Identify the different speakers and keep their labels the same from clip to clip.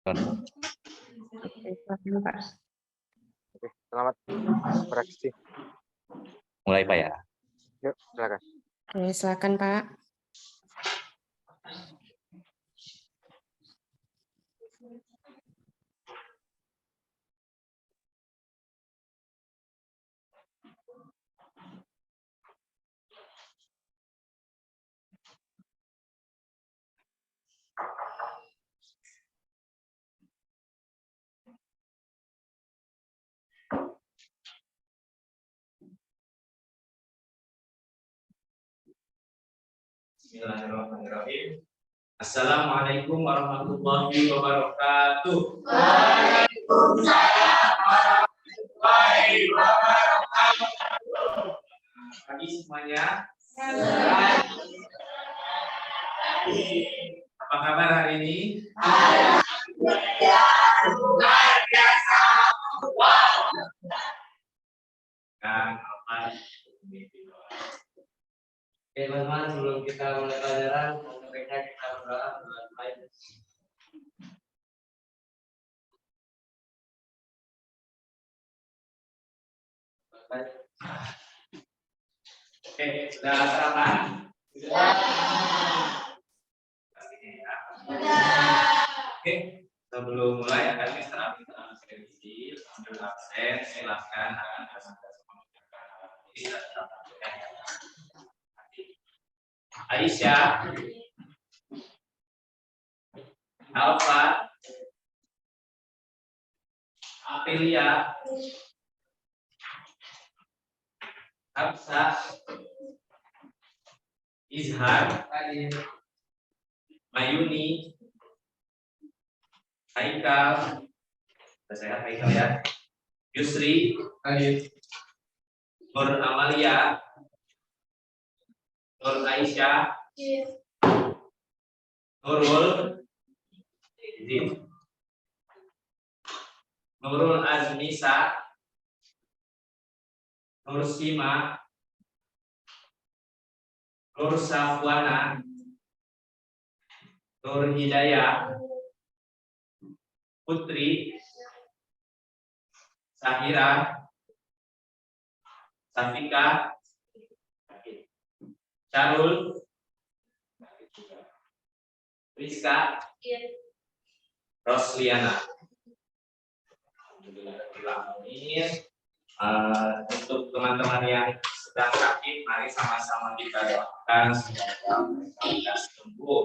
Speaker 1: Oke, silakan, Pak.
Speaker 2: Oke, selamat beraksi.
Speaker 3: Mulai Pak ya.
Speaker 2: Yuk, silakan.
Speaker 1: Oke, silakan, Pak.
Speaker 4: Bismillahirrahmanirrahim. Assalamualaikum warahmatullahi wabarakatuh.
Speaker 5: Waalaikumsalam warahmatullahi wabarakatuh.
Speaker 4: Pagi semuanya. Apa kabar hari ini?
Speaker 5: Alhamdulillah, luar biasa. Wow.
Speaker 4: Oke teman-teman, sebelum kita mulai pelajaran, mereka kita berdoa. Oke, sudah sarapan?
Speaker 5: Sudah.
Speaker 4: Oke, sebelum mulai akan kita revisi, ambil absen, silakan akan Aisyah, Alfa, Aprilia, Hafsa, Izhar, Mayuni, Haikal, sehat Haikal ya, Yusri, Nur Amalia, Nur Aisyah, Nurul, Nurul Azmisa, Nur Sima, Nur Safwana, Nur Hidayah, Putri, Sahira, Safika, Syarul, Rizka, Rosliana. Untuk teman-teman yang sedang sakit, mari sama-sama kita doakan semoga mereka sembuh.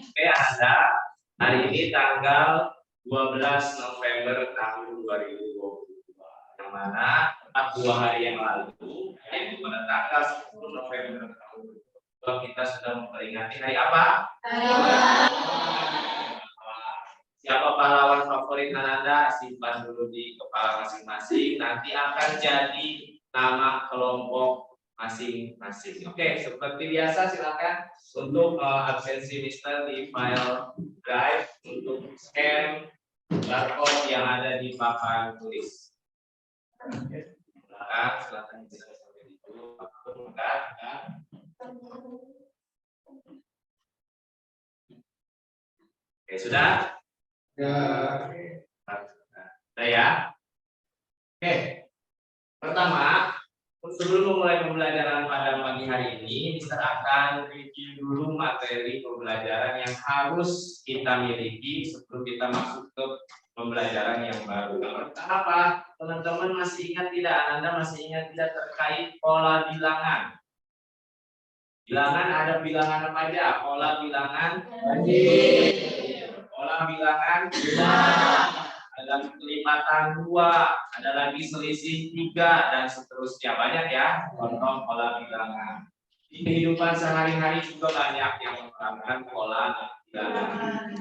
Speaker 4: Oke, Anda hari ini tanggal 12 November tahun 2022, yang mana tepat 2 hari yang lalu, yaitu pada tanggal 10 November tahun 2022, kita sudah memperingati hari apa? Siapa pahlawan favorit Anda? Simpan dulu di kepala masing-masing. Nanti akan jadi nama kelompok masing-masing. Oke, seperti biasa silakan untuk absensi Mister di file drive untuk scan barcode yang ada di papan tulis. Silakan bisa sampai dulu. Oke, sudah? Sudah ya? Oke. Pertama, sebelum memulai pembelajaran pada pagi hari ini, Mister akan review dulu materi pembelajaran yang harus kita miliki sebelum kita masuk ke pembelajaran yang baru. Apa? Teman-teman masih ingat tidak? Anda masih ingat tidak terkait pola bilangan? Bilangan ada bilangan apa aja? Pola bilangan. Pola bilangan ada kelipatan 2, ada lagi selisih 3 dan seterusnya, banyak ya contoh pola bilangan. Di kehidupan sehari-hari juga banyak yang menerapkan pola bilangan.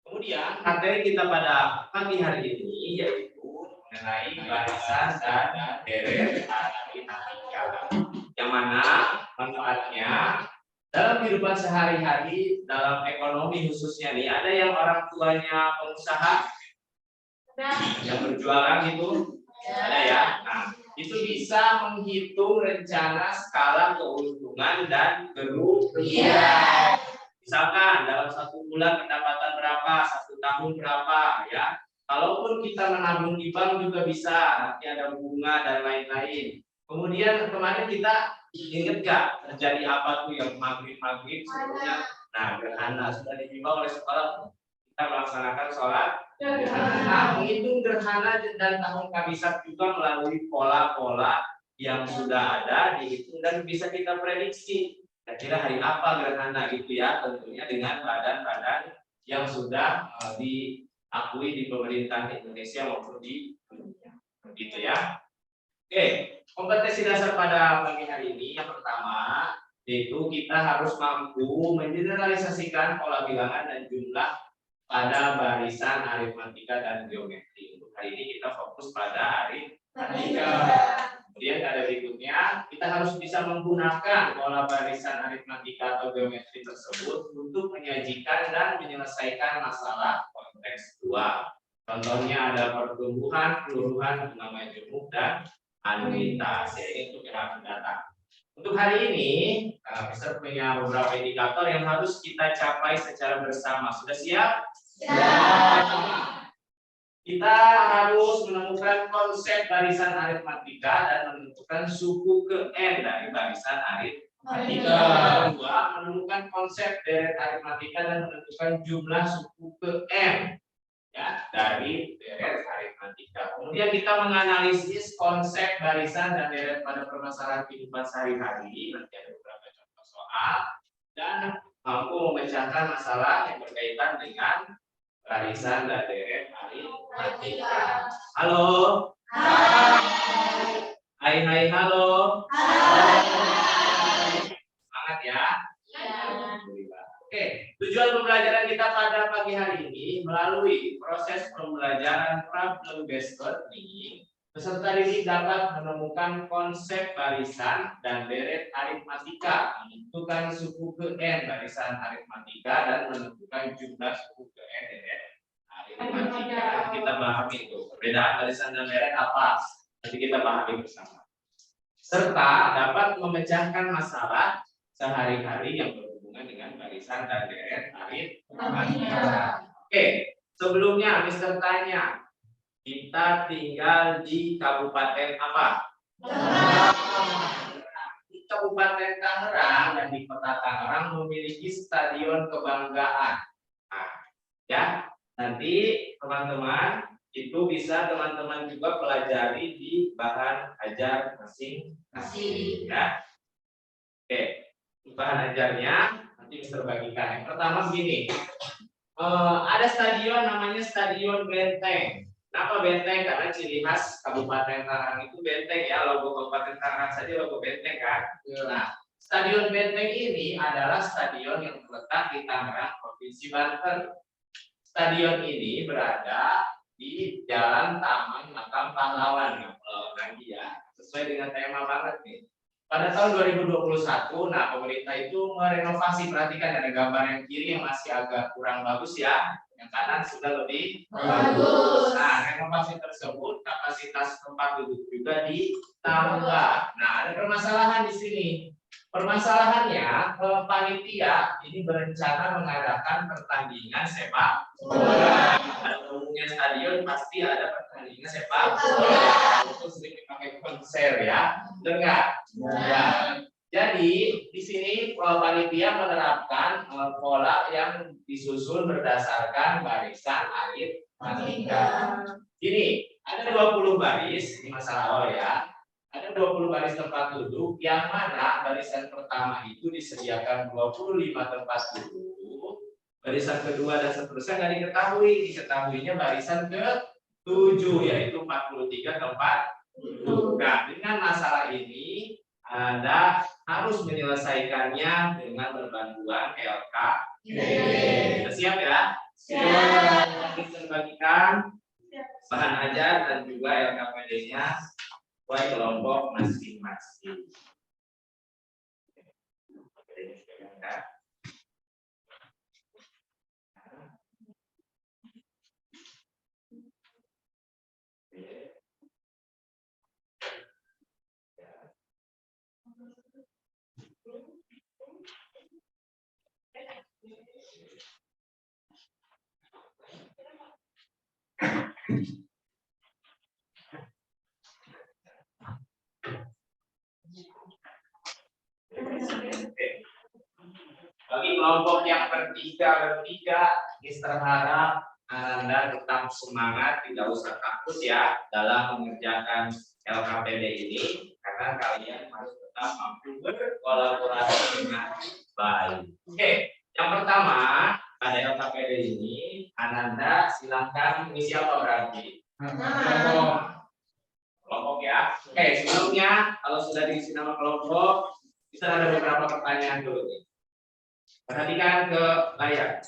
Speaker 4: Kemudian materi kita pada pagi hari ini yaitu mengenai barisan dan deret aritmatika, yang mana manfaatnya dalam kehidupan sehari-hari, dalam ekonomi khususnya nih, ada yang orang tuanya pengusaha, yang berjualan gitu, ada ya. Nah, itu bisa menghitung rencana skala keuntungan dan kerugian. Misalkan dalam 1 bulan pendapatan berapa, 1 tahun berapa, ya. Kalaupun kita menabung di bank juga bisa, nanti ada bunga dan lain-lain. Kemudian kemarin kita ingat gak terjadi apa tuh yang maghrib sebelumnya? Nah, gerhana sudah dihimbau oleh sekolah kita melaksanakan sholat. Nah, menghitung gerhana dan tahun kabisat juga melalui pola-pola yang sudah ada dihitung dan bisa kita prediksi. Kira-kira hari apa gerhana gitu ya, tentunya dengan badan-badan yang sudah diakui di pemerintah Indonesia maupun di dunia. Begitu ya. Oke, kompetensi dasar pada pagi hari ini yang pertama yaitu kita harus mampu mengeneralisasikan pola bilangan dan jumlah pada barisan aritmatika dan geometri. Untuk hari ini kita fokus pada aritmatika. Kemudian ada berikutnya, kita harus bisa menggunakan pola barisan aritmatika atau geometri tersebut untuk menyajikan dan menyelesaikan masalah kontekstual. Contohnya ada pertumbuhan, keluruhan, bunga majemuk, dan anuitas. Ini untuk yang akan datang. Untuk hari ini, Mister punya beberapa indikator yang harus kita capai secara bersama. Sudah siap? Siap. Kita harus menemukan konsep barisan aritmatika dan menentukan suku ke N dari barisan aritmatika. Kedua, menemukan konsep deret aritmatika dan menentukan jumlah suku ke M ya dari deret aritmatika. Kemudian kita menganalisis konsep barisan dan deret pada permasalahan kehidupan sehari-hari. Nanti ada beberapa contoh soal dan mampu memecahkan masalah yang berkaitan dengan barisan dan deret aritmatika. Halo. Hai. Hai, halo. Semangat ya. Oke, tujuan pembelajaran kita pada pagi hari ini melalui proses pembelajaran problem based learning, peserta didik dapat menemukan konsep barisan dan deret aritmatika, menentukan suku ke N barisan aritmatika dan menentukan jumlah suku ke N deret aritmatika. Kita pahami itu perbedaan barisan dan deret apa? Nanti kita pahami bersama. Serta dapat memecahkan masalah sehari-hari yang berhubungan dengan barisan dan deret aritmatika. Oke, sebelumnya Mister tanya, kita tinggal di Kabupaten apa? Di Kabupaten Tangerang dan di Kota Tangerang memiliki stadion kebanggaan. Nah, ya, nanti teman-teman itu bisa teman-teman juga pelajari di bahan ajar masing-masing. Ya. Oke, bahan ajarnya nanti Mister bagikan. Yang pertama begini, ada stadion namanya Stadion Benteng. Kenapa benteng? Karena ciri khas Kabupaten Tangerang itu benteng ya, logo Kabupaten Tangerang saja logo benteng kan. Nah, Stadion Benteng ini adalah stadion yang terletak di Tangerang, Provinsi Banten. Stadion ini berada di Jalan Taman Makam Pahlawan, lagi ya, sesuai dengan tema banget nih. Pada tahun 2021, nah pemerintah itu merenovasi, perhatikan ada gambar yang kiri yang masih agak kurang bagus ya, yang kanan sudah lebih bagus. Nah, renovasi tersebut kapasitas tempat duduk juga ditambah. Nah, ada permasalahan di sini. Permasalahannya, panitia ini berencana mengadakan pertandingan sepak bola. Pada umumnya stadion pasti ada pertandingan sepak bola. Itu sering dipakai konser ya, benar nggak? Ya. Jadi di sini panitia menerapkan pola yang disusun berdasarkan barisan aritmatika. Ini ada 20 baris, ini masalah awal ya. Ada 20 baris tempat duduk, yang mana barisan pertama itu disediakan 25 tempat duduk, barisan kedua dan seterusnya nggak diketahui, diketahuinya barisan ke-7 yaitu 43 tempat duduk. Nah, dengan masalah ini Anda harus menyelesaikannya dengan berbantuan LKPD. Siap ya? Siap. Kita bagikan bahan ajar dan juga LKPD-nya sesuai kelompok masing-masing. Bagi kelompok yang bertiga, Mister harap Anda tetap semangat, tidak usah takut ya dalam mengerjakan LKPD ini, karena kalian harus tetap mampu berkolaborasi dengan baik. Oke, yang pertama pada LKPD ini, Ananda silahkan mengisi apa berarti? Kelompok ya. Oke, sebelumnya kalau sudah diisi nama kelompok, bisa ada beberapa pertanyaan dulu nih. Perhatikan ke layar.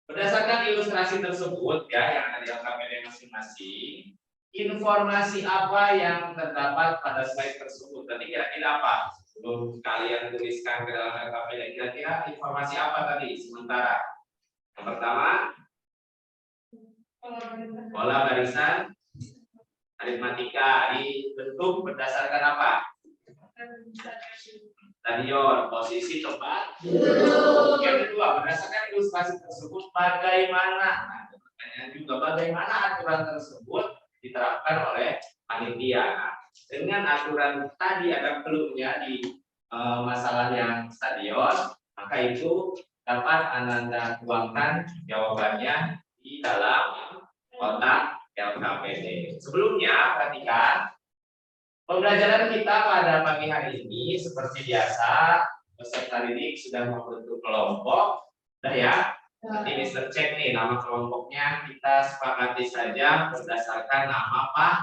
Speaker 4: Berdasarkan ilustrasi tersebut ya yang ada di LKPD masing-masing, informasi apa yang terdapat pada slide tersebut? Tadi kira-kira apa? Sebelum kalian tuliskan ke dalam LKPD, kira-kira informasi apa tadi sementara? Yang pertama, pola barisan aritmatika dibentuk berdasarkan apa? Stadion, posisi tempat. Yang kedua, berdasarkan ilustrasi tersebut, bagaimana? Nah, pertanyaan juga, bagaimana aturan tersebut diterapkan oleh panitia? Dengan aturan tadi ada clue-nya di masalah yang stadion, maka itu dapat Ananda tuangkan jawabannya di dalam kotak LKPD. Sebelumnya, perhatikan. Pembelajaran kita pada pagi hari ini seperti biasa, peserta didik sudah membentuk kelompok. Sudah ya? Nanti Mister cek nih nama kelompoknya, kita sepakati saja berdasarkan nama Pak.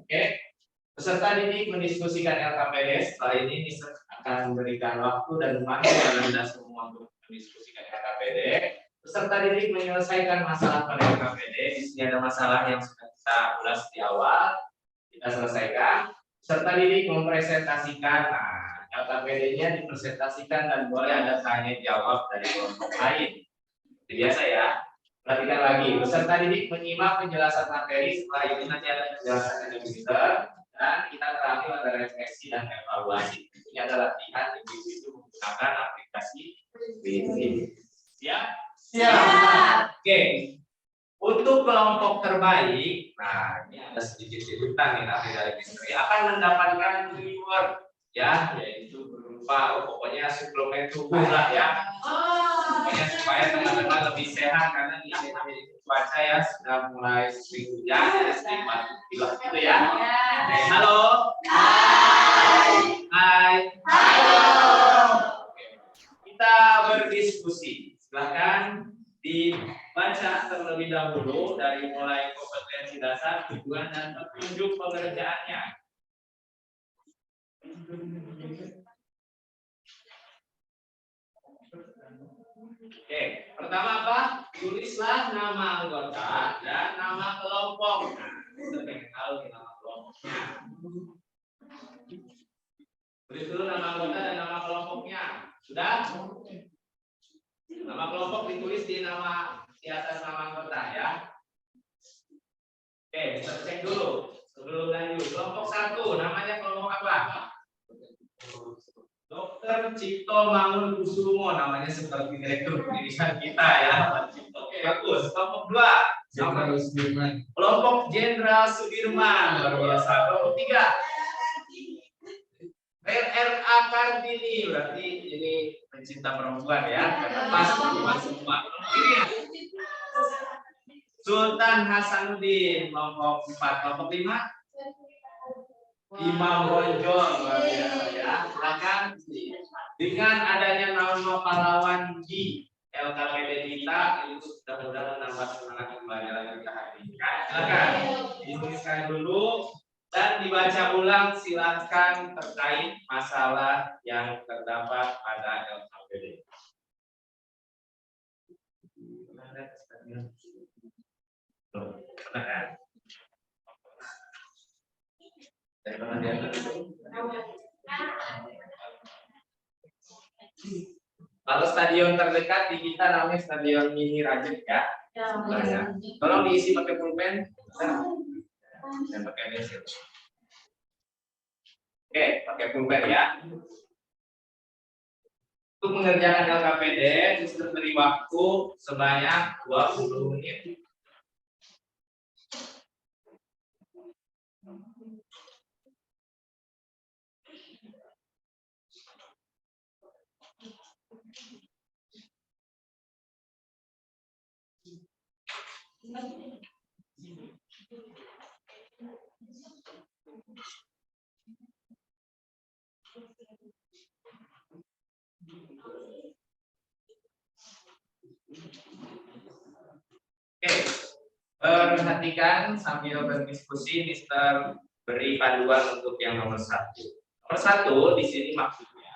Speaker 4: Oke. Peserta didik mendiskusikan LKPD. Setelah ini Mister akan memberikan waktu dan memanggil Anda semua untuk mendiskusikan LKPD. Peserta didik menyelesaikan masalah pada LKPD. Di sini ada masalah yang sudah kita ulas di awal. Kita selesaikan. Peserta didik mempresentasikan. Nah, LKPD-nya dipresentasikan dan boleh ada tanya jawab dari kelompok lain. Seperti biasa ya. Perhatikan lagi. Peserta didik menyimak penjelasan materi. Setelah ini nanti ada penjelasan dari Mister dan kita terakhir ada refleksi dan evaluasi. Ini adalah latihan individu menggunakan aplikasi Win. Siap? Siap. Oke. Untuk kelompok terbaik, nah ini ada sedikit kejutan nih nanti dari Mister akan mendapatkan reward ya, yaitu berupa pokoknya suplemen tubuh lah ya, pokoknya supaya teman-teman lebih sehat karena di cuaca ya sudah mulai sering hujan, ya, sering batuk pilek gitu ya. Oke, halo. Hai. Halo. Kita berdiskusi. Silakan dibaca terlebih dahulu dari mulai kompetensi dasar, tujuan dan petunjuk pengerjaannya. Oke, pertama apa? Tulislah nama anggota dan nama kelompok. Nah, kita pengen tahu nama kelompoknya. Tulis dulu nama anggota dan nama kelompoknya. Sudah? Nama kelompok ditulis di atas nama anggota ya. Oke, kita cek dulu sebelum lanjut. Kelompok 1, namanya kelompok apa? Dr. Cipto Mangunkusumo, namanya seperti direktur pendidikan kita ya. Oke, bagus. Kelompok 2, Jenderal Sudirman. Kelompok Jenderal Sudirman, luar biasa. Kelompok 3, RRA Kartini, berarti ini pencinta perempuan ya, pas perempuan semua. Ini Sultan Hasanuddin, kelompok 4, kelompok 5, Imam Bonjol, luar biasa ya. Silakan. Dengan adanya nama pahlawan di LKPD kita, itu sudah mudah menambah semangat pembelajaran kita hari ini. Silakan dituliskan dulu. Dan dibaca ulang silakan terkait masalah yang terdapat pada LKPD. Kalau stadion terdekat di kita namanya Stadion Mini Rajet ya. Tolong diisi pakai pulpen. Dan pakai pensil. Oke, pakai pulpen ya. Untuk mengerjakan LKPD, sistem beri waktu sebanyak 20 menit. Oke, perhatikan sambil berdiskusi, Mister beri panduan untuk yang nomor 1. Nomor 1 di sini maksudnya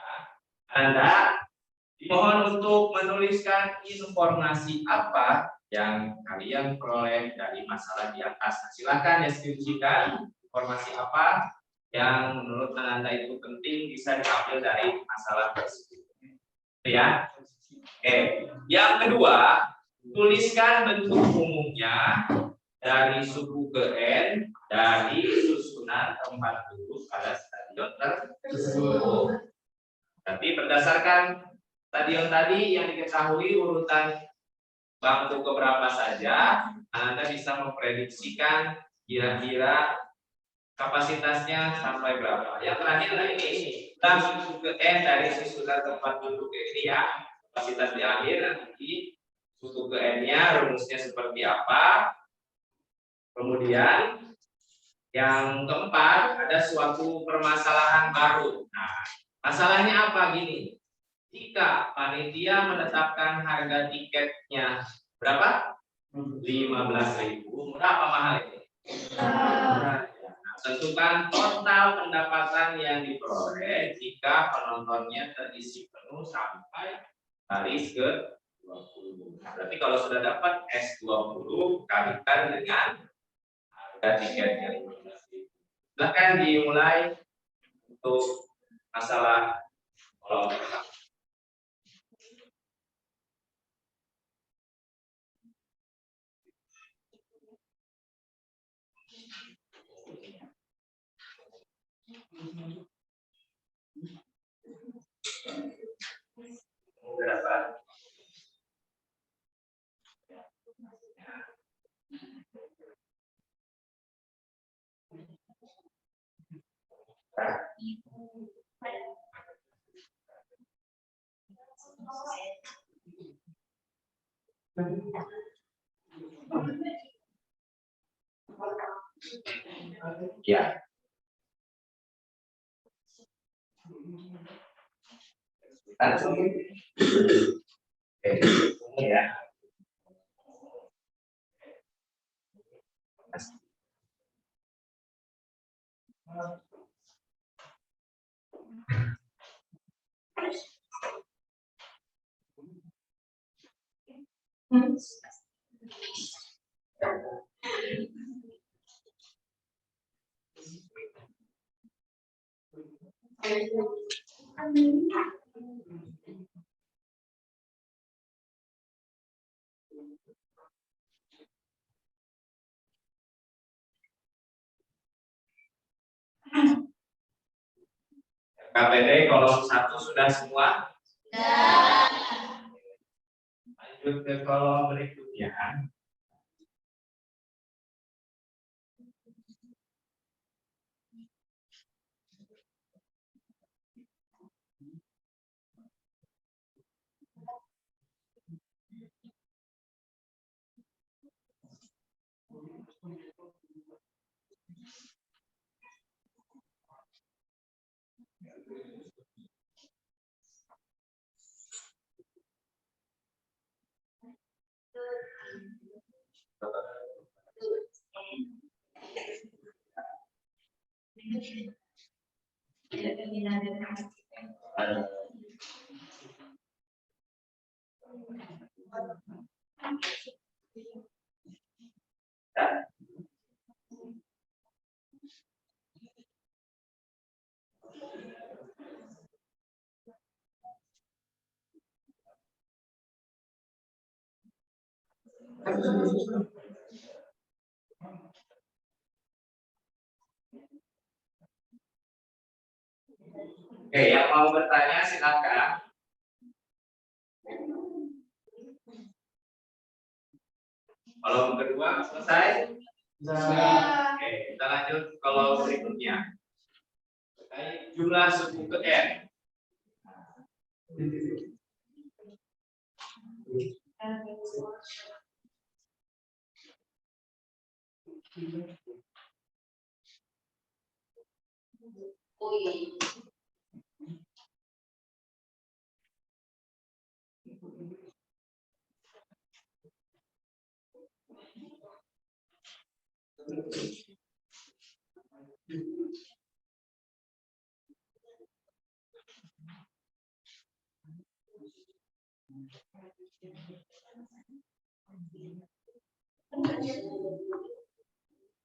Speaker 4: Anda dimohon untuk menuliskan informasi apa yang kalian peroleh dari masalah di atas. Silakan deskripsikan informasi apa yang menurut Anda itu penting bisa diambil dari masalah tersebut. Ya. Oke. Yang kedua, tuliskan bentuk umumnya dari suku ke N dari susunan tempat duduk pada stadion tersebut. Tapi berdasarkan stadion tadi yang diketahui urutan bangku keberapa saja, Anda bisa memprediksikan kira-kira kapasitasnya sampai berapa. Yang terakhir adalah ini, suku ke N dari susunan tempat duduk ini ya. Kapasitas di akhir nanti suku ke N-nya rumusnya seperti apa. Kemudian yang keempat ada suatu permasalahan baru. Nah, masalahnya apa gini? Jika panitia menetapkan harga tiketnya berapa? 15.000. Murah apa mahal ini? Murah. Nah, tentukan total pendapatan yang diperoleh jika penontonnya terisi penuh sampai baris ke 20. Nah, berarti kalau sudah dapat S20 kalikan dengan harga tiketnya 15.000. Silakan dimulai untuk masalah kolom pertama. Berapa? Ya. Oke, ya. KPD kolom 1 sudah semua? Sudah. Lanjut ke kolom berikutnya. Oke, yang mau bertanya silakan. Kolom kedua selesai? Oke, kita lanjut kolom berikutnya. Jumlah suku ke N.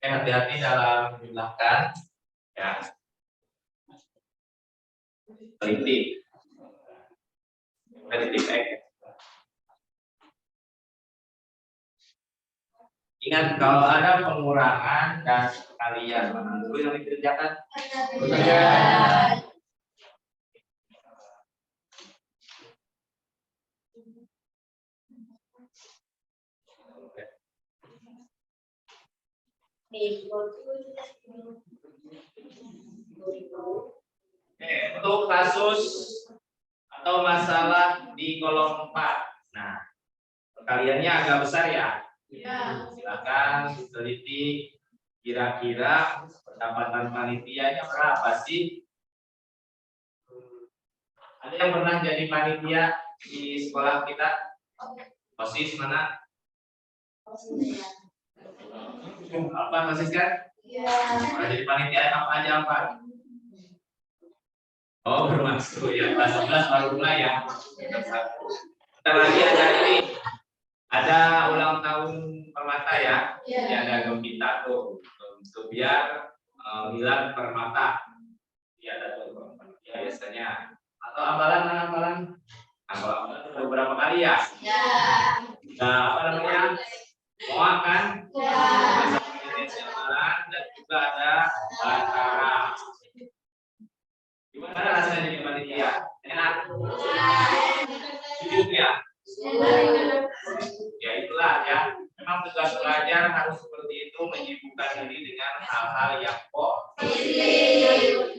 Speaker 4: Hati-hati dalam menjumlahkan, ya. Teliti, X. Ingat kalau ada pengurangan dan perkalian, mana dulu yang dikerjakan?
Speaker 5: Perkalian.
Speaker 4: Untuk kasus atau masalah di kolom 4. Nah, perkaliannya agak besar ya. Silakan diteliti kira-kira pendapatan panitianya berapa sih? Ada yang pernah jadi panitia di sekolah kita? OSIS mana? Apa OSIS kan? Pernah jadi panitia apa aja apa? Oh, bermasuk ya. Kelas 11 baru mulai ya. Kita lagi ada ini. Ada ulang tahun permata ya. Jadi ada gembita tuh. Untuk biar bilang permata. Ya ada tuh ya biasanya. Atau ambalan mana ambalan? Ambalan beberapa kali ya. Nah, apa namanya? Moa kan? Ambalan dan juga ada bantara. Gimana rasanya jadi panitia? Enak? Jujur ya? Ya itulah ya. Memang tugas pelajar harus seperti itu, menyibukkan diri dengan hal-hal yang positif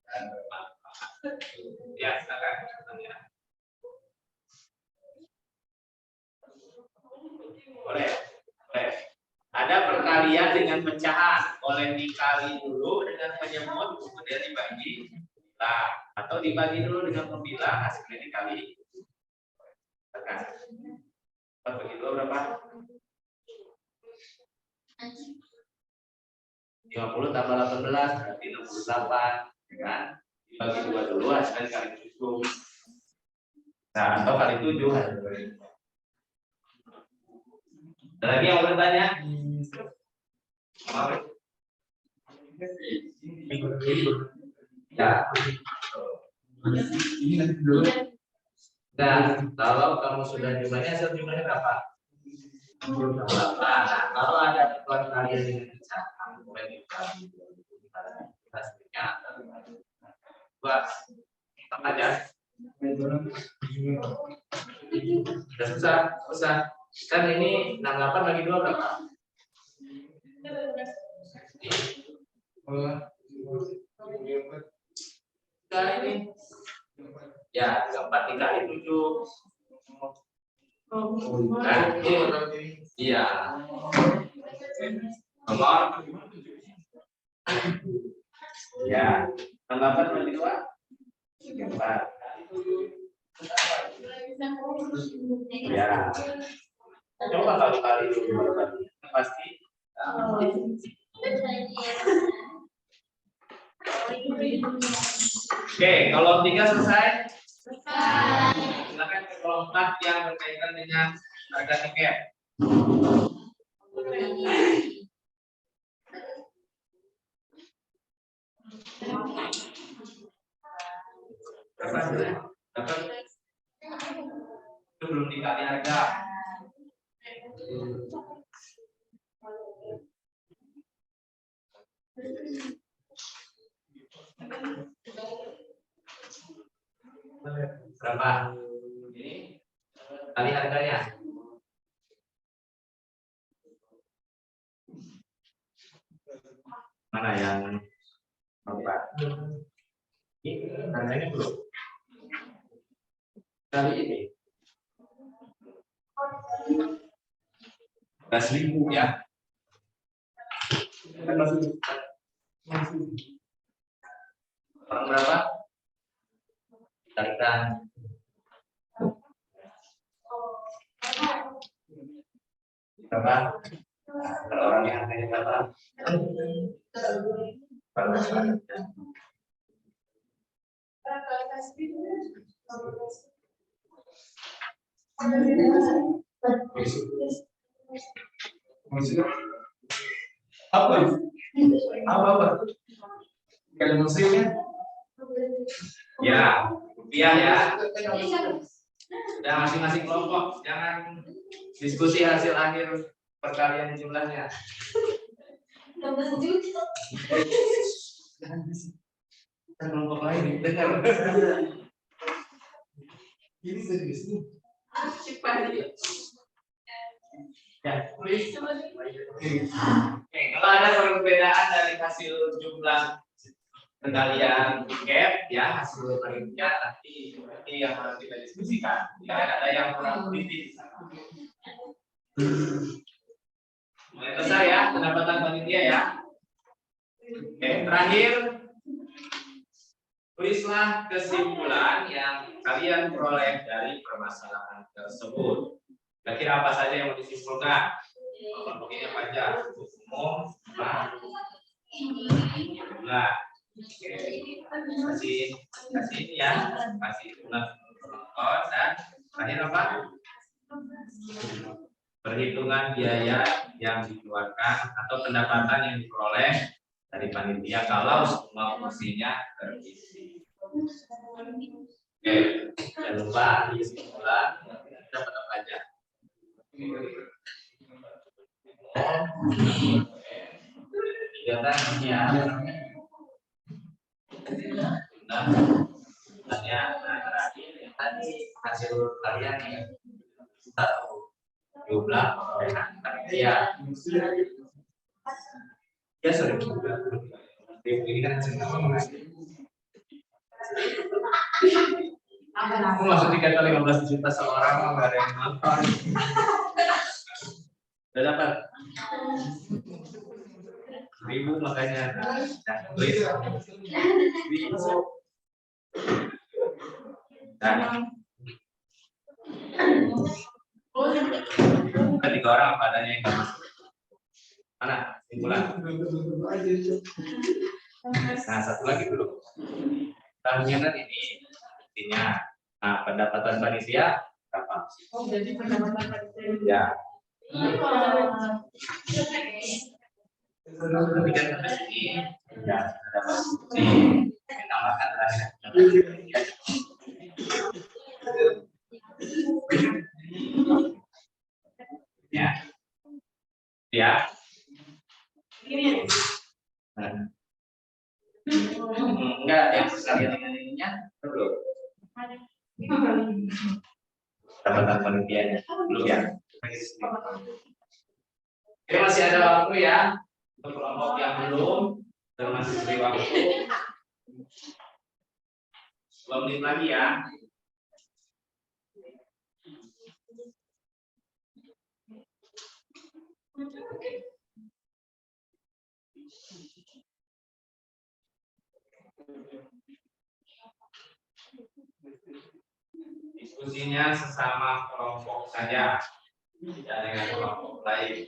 Speaker 4: dan bermanfaat. Ya, silakan. Boleh. Ada perkalian dengan pecahan, boleh dikali dulu dengan penyebut, kemudian dibagi. Nah, atau dibagi dulu dengan pembilang, hasilnya dikali. Tekan. 4 bagi 2 berapa? 50 tambah 18 berarti 68, ya kan? Dibagi 2 dulu, hasilnya dikali 7. Nah, atau kali 7 hasilnya. Ada lagi yang bertanya? Ya. Nah, kalau kamu sudah jumlahnya, hasil jumlahnya berapa? 28. Nah, kalau ada perkalian dengan pecahan, boleh dikali hasilnya buat aja. Sudah susah. Kan ini 68 bagi 2 berapa? Nah, ini ya 4 dikali 7. Nah, iya. Nomor ya 68 bagi 2 4. Ya. Coba kali dulu pasti. Oke, kolom 3 selesai. Silakan ke kolom 4 yang berkaitan dengan harga tiket. Berapa? Itu belum dikali harga. Berapa? Ini kali harganya. Mana yang empat? Ini tandanya belum. Kali ini 11.000 ya. Orang berapa? Kalikan. Berapa? Kalau orang yang angkanya berapa? Apa? Kalau musimnya? Ya, rupiah ya. Sudah masing-masing kelompok, jangan diskusi hasil akhir perkalian jumlahnya. Kelompok lain dengar. Ini serius nih. Ya, please. Kalau ada perbedaan dari hasil jumlah perkalian gap ya, hasil panitia nanti yang harus kita diskusikan. Ya, ada yang kurang teliti di sana. Mulai selesai ya pendapatan panitia ya. Oke, terakhir tulislah kesimpulan yang kalian peroleh dari permasalahan tersebut. Kira-kira apa saja yang mau disimpulkan? Kelompoknya apa aja? Umum, jumlah. Kasih ini ya, kasih jumlah penonton dan terakhir apa? Perhitungan biaya yang dikeluarkan atau pendapatan yang diperoleh dari panitia kalau semua kursinya terisi. Oke, jangan lupa di kesimpulan dapat apa aja. Kegiatan ya. Nah, terakhir tadi hasil kalian yang tahu jumlah panitia. Ya sorry. Ini kan aku maksud dikata 15 juta seorang nggak ada yang nonton. Udah dapat 1.000 makanya tulis 1.000 dan ketiga orang apa adanya yang nggak masuk. Mana simpulan? Nah satu lagi dulu. Tahunan ini intinya. Nah pendapatan panitia berapa?
Speaker 5: Oh jadi pendapatan panitia.
Speaker 4: Ya. Tapi kan sampai sini ya ada masih menambahkan terakhir. Ya. Ya. Enggak yang sekalian dengan ininya belum. Pendapatan panitianya belum ya. Oke, masih ada waktu ya untuk kelompok yang belum termasuk beri waktu 10 menit lagi ya. Diskusinya sesama kelompok saja, tidak dengan kelompok lain.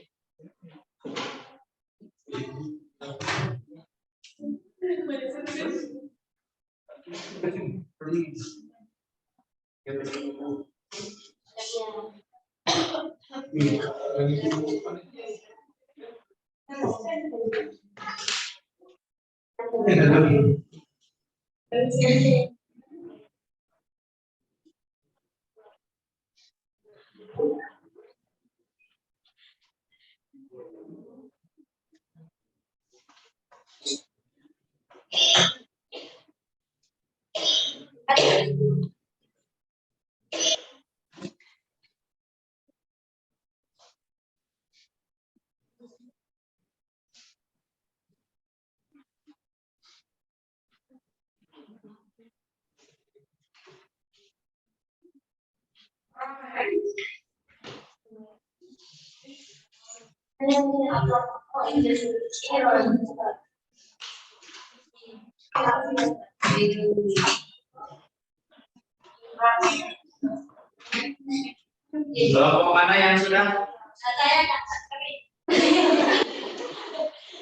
Speaker 4: Kelompok mana yang sudah?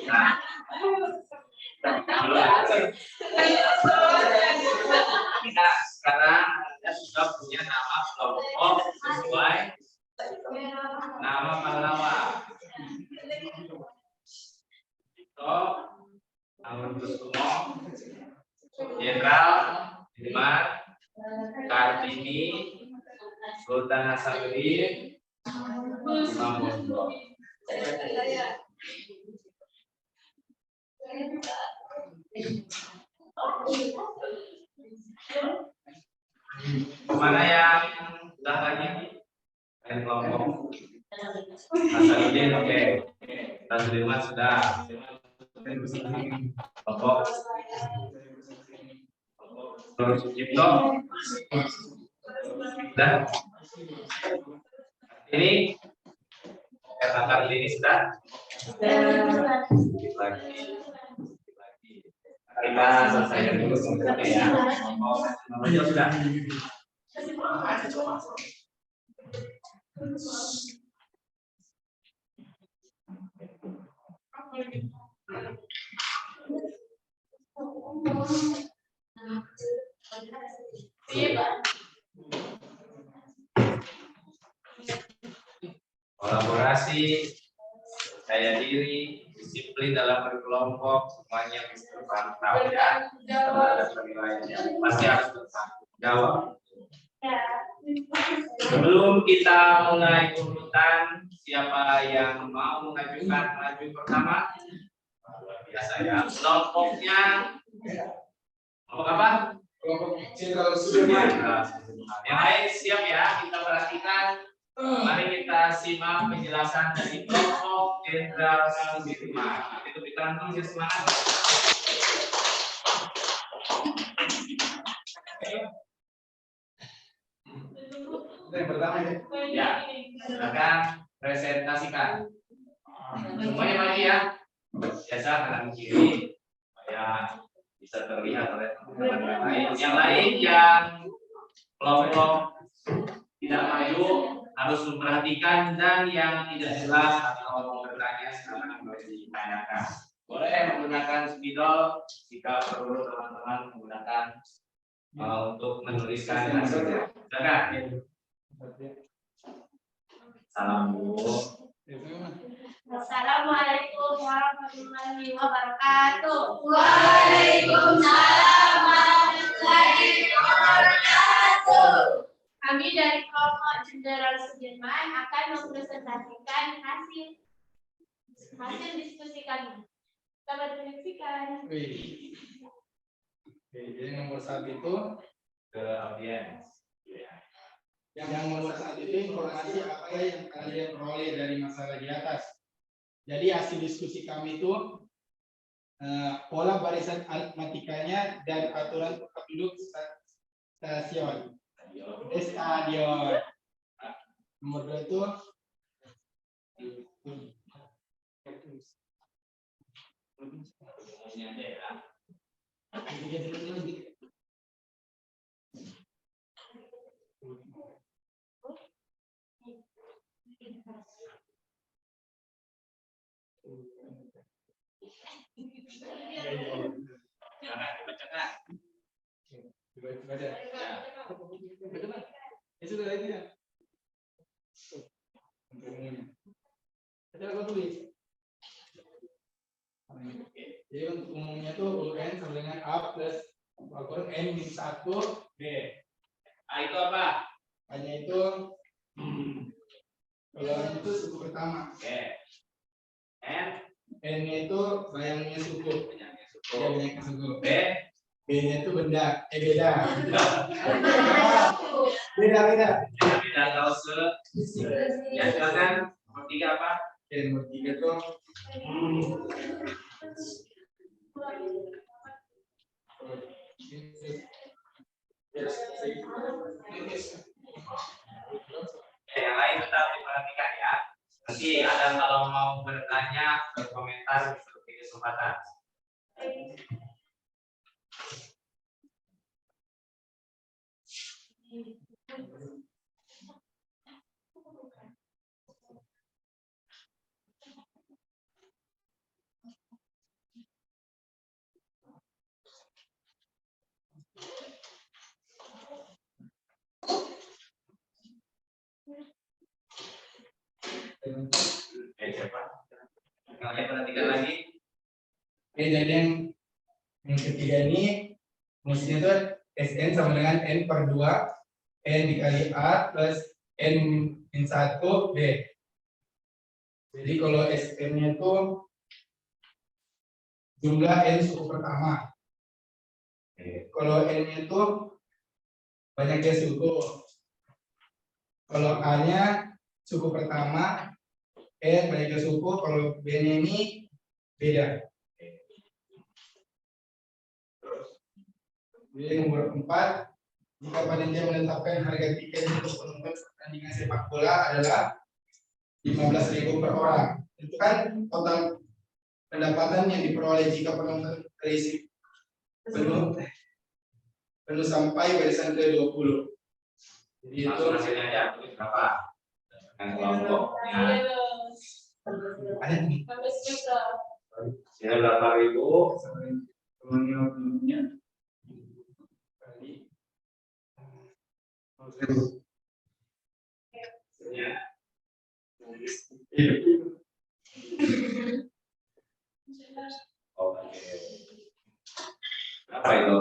Speaker 4: Nah, kita sekarang Anda sudah punya nama kelompok sesuai nama pahlawan. Tito, Kusumo, Jenderal Sudirman, Kartini, Sultan Hasanuddin, Imam Bonjol. Mana yang sudah lagi? Kelompok Hasanuddin, oke. Sudirman sudah. Kelompok Sucipto dan ini katakan ini sudah lagi kita selesaikan dulu ya. Nomornya sudah. Kolaborasi, percaya diri, disiplin dalam berkelompok, semuanya bisa terpantau ya. Terhadap penilaiannya pasti harus bertanggung jawab. Sebelum kita mulai urutan, siapa yang mau mengajukan maju pertama? Biasa ya. Kelompoknya kelompok apa?
Speaker 6: Kelompok Jenderal Sudirman.
Speaker 4: Yang lain siap ya, kita perhatikan. Mari kita simak penjelasan dari kelompok Jenderal Sudirman. Itu kita langsung semangat.
Speaker 6: Yang pertama
Speaker 4: Ya, silakan presentasikan. Semuanya maju ya. Biasa kanan kiri supaya bisa terlihat oleh teman-teman yang lain. Yang lain yang kelompok tidak maju harus memperhatikan, dan yang tidak jelas atau mau bertanya silakan boleh ditanyakan. Boleh menggunakan spidol jika perlu teman-teman menggunakan untuk menuliskan hasilnya. Silakan. Salam dulu.
Speaker 7: Assalamualaikum warahmatullahi wabarakatuh. Waalaikumsalam warahmatullahi wabarakatuh. Kami dari kelompok Jenderal Sudirman akan mempresentasikan hasil diskusi kami. Selamat menyaksikan.
Speaker 6: Oke, jadi nomor 1 itu
Speaker 4: Ke audiens.
Speaker 6: yang nomor 1 itu informasi apa yang kalian peroleh dari masalah di atas. Jadi hasil diskusi kami itu pola barisan aritmatikanya dan aturan tempat duduk stadion. Stadion. Nomor 2 itu jadi untuk umumnya tuh UN sama dengan A plus N min 1 B.
Speaker 4: A itu apa?
Speaker 6: Hanya itu kalau itu suku pertama.
Speaker 4: Oke.
Speaker 6: N itu bayangnya suku.
Speaker 4: Banyaknya suku.
Speaker 6: Ya, banyaknya suku.
Speaker 4: B.
Speaker 6: B-nya itu benda. Beda. Beda.
Speaker 4: Beda kalau ya silakan. Nomor 3 apa?
Speaker 6: Nomor 3 itu
Speaker 4: Yang lain tetap diperhatikan ya. Nanti ada kalau mau bertanya, berkomentar, seperti kesempatan. Siapa? Kalian perhatikan lagi.
Speaker 6: Oke, jadi yang ketiga ini rumusnya itu Sn sama dengan N per 2 N dikali A plus N min 1 B. Jadi kalau Sn nya itu jumlah N suku pertama. Kalau N nya itu banyaknya suku. Kalau A nya suku pertama, N banyaknya suku. Kalau B nya ini beda. Jadi nomor 4, jika panitia menetapkan harga tiket untuk penonton pertandingan sepak bola adalah 15.000 per orang. Itu kan total pendapatan yang diperoleh jika penonton terisi penuh sampai barisan ke-20. Jadi itu
Speaker 4: Langsung hasilnya aja, tulis berapa? Dengan kelompoknya.
Speaker 6: ada nih.
Speaker 4: Hasilnya berapa ribu?
Speaker 6: Teman-temannya
Speaker 4: Hasilnya. Oke. Berapa itu?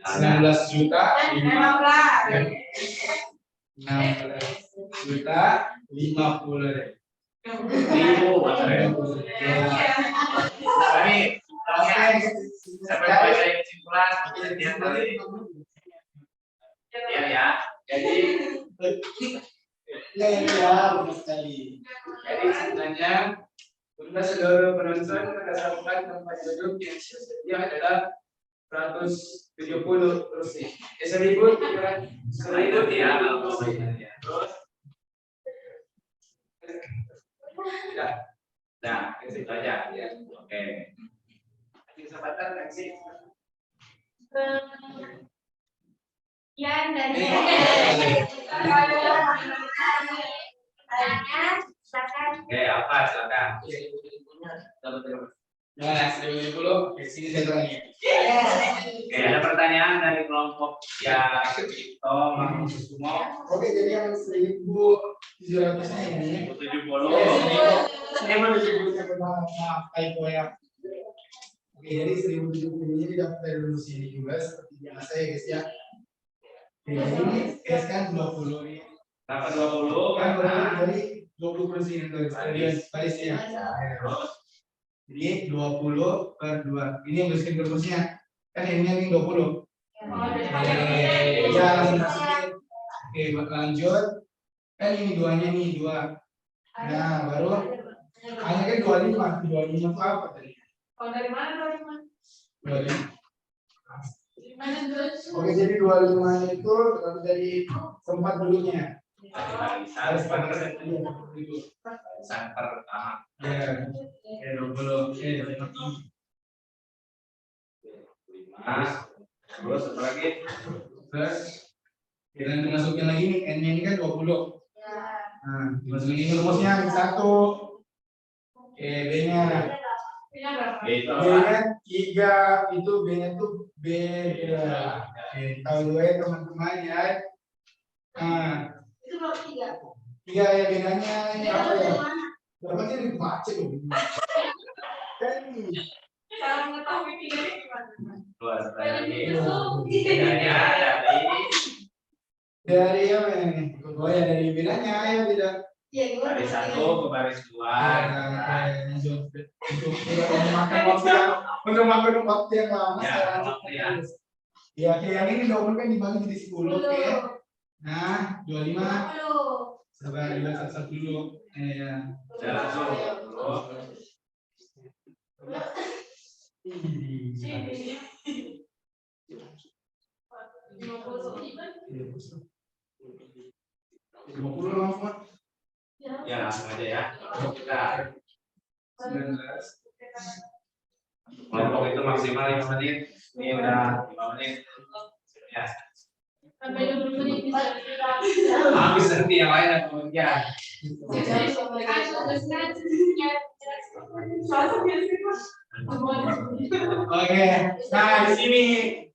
Speaker 6: 19 juta 50.000.
Speaker 4: Kami sampai baca kesimpulan lihat nanti. Ya. Jadi
Speaker 6: benar sekali.
Speaker 4: Jadi sebenarnya untuk seluruh penonton berdasarkan tempat duduk yang tersedia adalah 170 kursi. 1.000 ya. Terus tidak. Nah, itu aja ya. Oke. Kesempatan kasih.
Speaker 7: Yan dan
Speaker 4: Oke, apa silakan.
Speaker 6: Nah, 1.000 di sini saya tanya.
Speaker 4: Oke, ada pertanyaan dari kelompok ya Tom semua.
Speaker 6: Oke, jadi yang 1.700 ini
Speaker 4: 70.
Speaker 6: saya mau disebutkan maaf typo ya. Oke, jadi 1.070 ini didaftar dulu sini juga seperti biasa ya guys ya. Oke, ini S kan 20 nih.
Speaker 4: Berapa 20?
Speaker 6: Kan dari 20 kursi itu barisnya. Jadi 20 per 2. Ini yang masukin ke rumusnya. Kan ini 20. Ya, langsung masukin. Oke, lanjut. Kan ini 2-nya nih, 2. Nah, baru hanya kan 25. 25 itu apa tadi?
Speaker 5: Kalau dari mana 25?
Speaker 6: 25.
Speaker 5: Dari mana terus?
Speaker 6: Oke, jadi 25 itu terlalu dari tempat dulunya. Harus pada
Speaker 4: Saat pertama.
Speaker 6: ya. Oke, 20. Oke, 25.
Speaker 4: Terus apa lagi?
Speaker 6: Terus kita masukin lagi nih, N-nya ini kan 20. Nah, masukin ini rumusnya 1. Oke, B-nya.
Speaker 4: Itu
Speaker 6: B-nya 3, itu B-nya tuh B. Oke, tahu dulu ya teman-teman ya. Nah,
Speaker 7: itu berapa 3?
Speaker 6: 3 ya bedanya ini apa ya? Berapa sih dibaca loh. Kan
Speaker 5: Cara mengetahui 3 ini gimana?
Speaker 4: luas lagi. Bedanya
Speaker 6: dari apa ini? Oh ya dari bedanya ya tidak.
Speaker 7: Iya, gimana?
Speaker 4: dari 1 ke baris 2.
Speaker 6: Untuk makan waktu yang lama
Speaker 4: Ya,
Speaker 6: saya
Speaker 4: waktu ya.
Speaker 6: Ya, oke, yang ini 20 kan dibagi jadi 10, oke. Nah, 25. Sabar, 21 dulu. Ya.
Speaker 4: Udah langsung.
Speaker 6: Ini. 50 langsung.
Speaker 4: Ya langsung aja ya. Kita
Speaker 6: 19.
Speaker 4: kelompok itu maksimal 5 menit. Ini udah 5 menit. Ya.
Speaker 5: Sampai 20 menit bisa.
Speaker 4: Habis nanti yang lain ada kemudian.
Speaker 6: Oke, nah di sini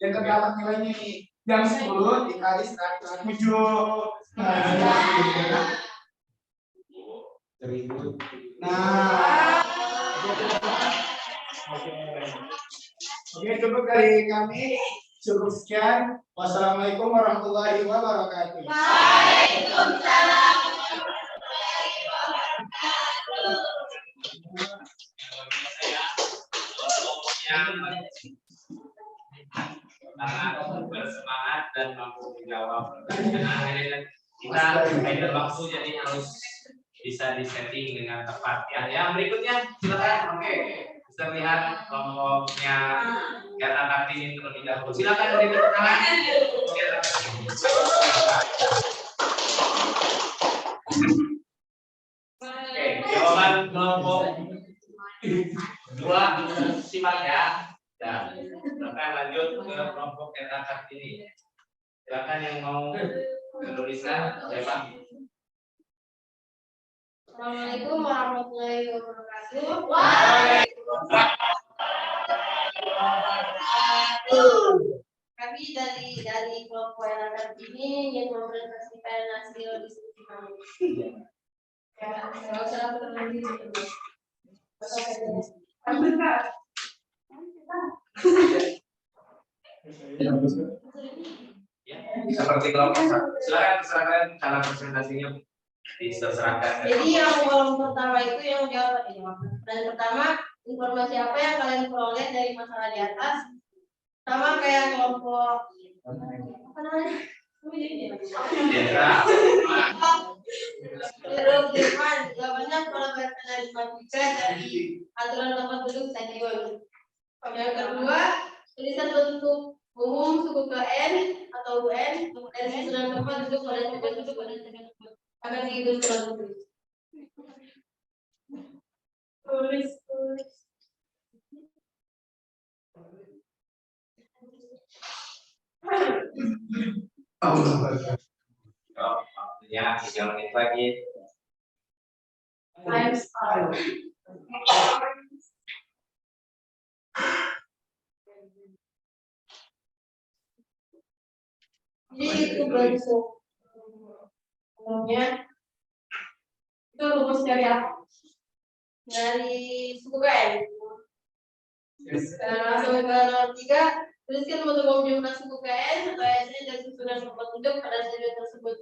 Speaker 6: yang terdapat nilainya nih jam 10 dikali 107. Nah, oke cukup dari kami. Cukup sekian. Wassalamualaikum warahmatullahi wabarakatuh.
Speaker 7: Waalaikumsalam.
Speaker 4: Sangat bersemangat dan mampu menjawab pertanyaan. Kita ada waktu jadi harus bisa disetting dengan tepat. Yang berikutnya silakan. Oke, bisa lihat kelompoknya kata Kartini terlebih dahulu. Silakan beri tepuk tangan. Oke, jawaban kelompok 2 simak ya. Dan silakan lanjut ke kelompok kata Kartini. Silakan yang mau menuliskan, siapa?
Speaker 7: Assalamualaikum warahmatullahi wabarakatuh. Kami dari kelompok yang akan ini ingin mempresentasikan hasil diskusi kami. Ya, kalau saya terlebih dulu.
Speaker 4: Ya, seperti kelompok. Silakan cara presentasinya diserahkan.
Speaker 7: Jadi yang kelompok pertama itu yang jawab. Dan pertama, informasi apa yang kalian peroleh dari masalah di atas? Sama kayak kelompok apa namanya? Menurut Jerman, jawabannya kalau berkaitan dengan dari aturan tempat duduk stadion. Yang kedua, tulisan bentuk umum suku ke N atau UN dan susunan tempat duduk pada suku akan dihitung tulis.
Speaker 4: Ya, 3 menit lagi.
Speaker 7: Jadi itu bentuk umumnya. Itu rumus dari apa? Dari suku KN. Langsung ke 03. Tuliskan bentuk umum jumlah suku KN atau SN dan susunan tempat duduk pada stadion tersebut.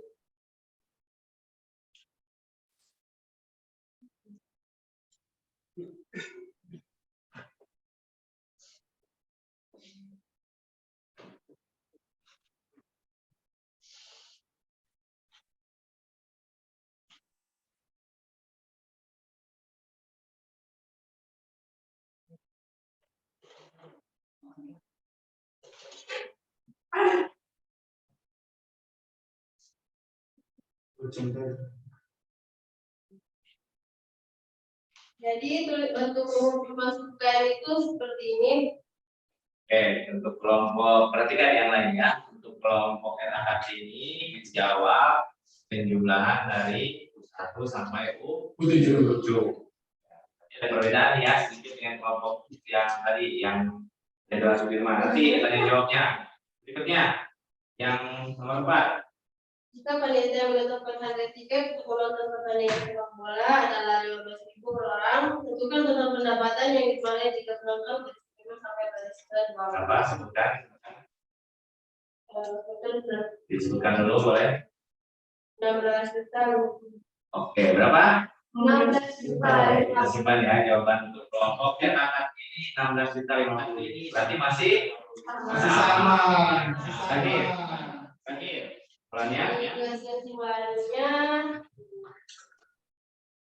Speaker 7: Jadi bentuk umum jumlah suku KN itu seperti ini.
Speaker 4: Oke, untuk kelompok perhatikan yang lain ya. Untuk kelompok RAKT ini dijawab penjumlahan dari U1 sampai U7. Ada perbedaan ya sedikit dengan kelompok yang tadi yang jelas Sudirman. Nanti tanya jawabnya. Berikutnya yang nomor 4.
Speaker 7: Jika panitia menetapkan harga tiket untuk menonton pertandingan sepak bola adalah 15.000 per orang, tentukan total pendapatan yang diperoleh jika penonton sampai pada sekitar 2.
Speaker 4: Apa sebutkan? Disebutkan dulu boleh.
Speaker 7: 16 juta.
Speaker 4: Oke, berapa?
Speaker 7: 16 juta.
Speaker 4: Kita simpan ya jawaban untuk kelompok yang akan ini 16 juta 50 ini berarti masih
Speaker 6: sama.
Speaker 4: Akhir. Pelannya.
Speaker 7: Kesimpulannya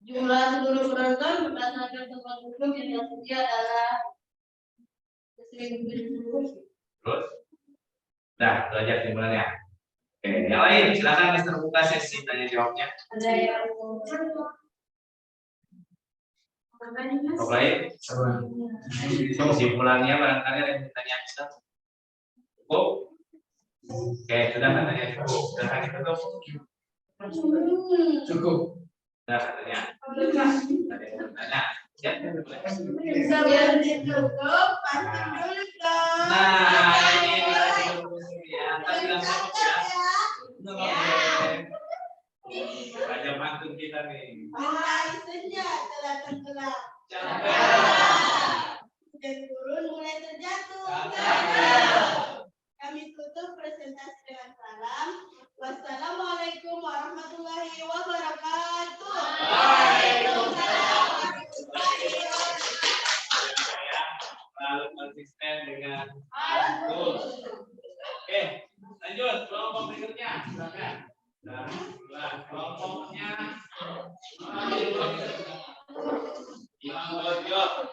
Speaker 7: jumlah seluruh penonton berdasarkan tempat duduk yang tersedia adalah 1.000.
Speaker 4: Terus? Nah, itu aja kesimpulannya. Oke, yang lain silakan Mister buka sesi tanya jawabnya.
Speaker 7: Ada yang
Speaker 4: Baik. Kesimpulannya barangkali ada yang bertanya bisa. Cukup. Oke, sudah katanya cukup. Sudah katanya cukup.
Speaker 6: Cukup.
Speaker 4: Sudah katanya. Ada yang bertanya. Ya, boleh.
Speaker 7: Biar cukup, pasti dulu dong.
Speaker 4: Nah, ini ya. Tadi langsung ya. Raja mantu kita nih.
Speaker 7: Senja telah tenggelam. Dan turun mulai terjatuh. Kami tutup presentasi dengan salam. Wassalamualaikum warahmatullahi wabarakatuh. Waalaikumsalam warahmatullahi wabarakatuh.
Speaker 4: Selalu konsisten dengan betul. Oke, lanjut kelompok berikutnya. Silakan. Nah, kelompoknya Imam Bojo.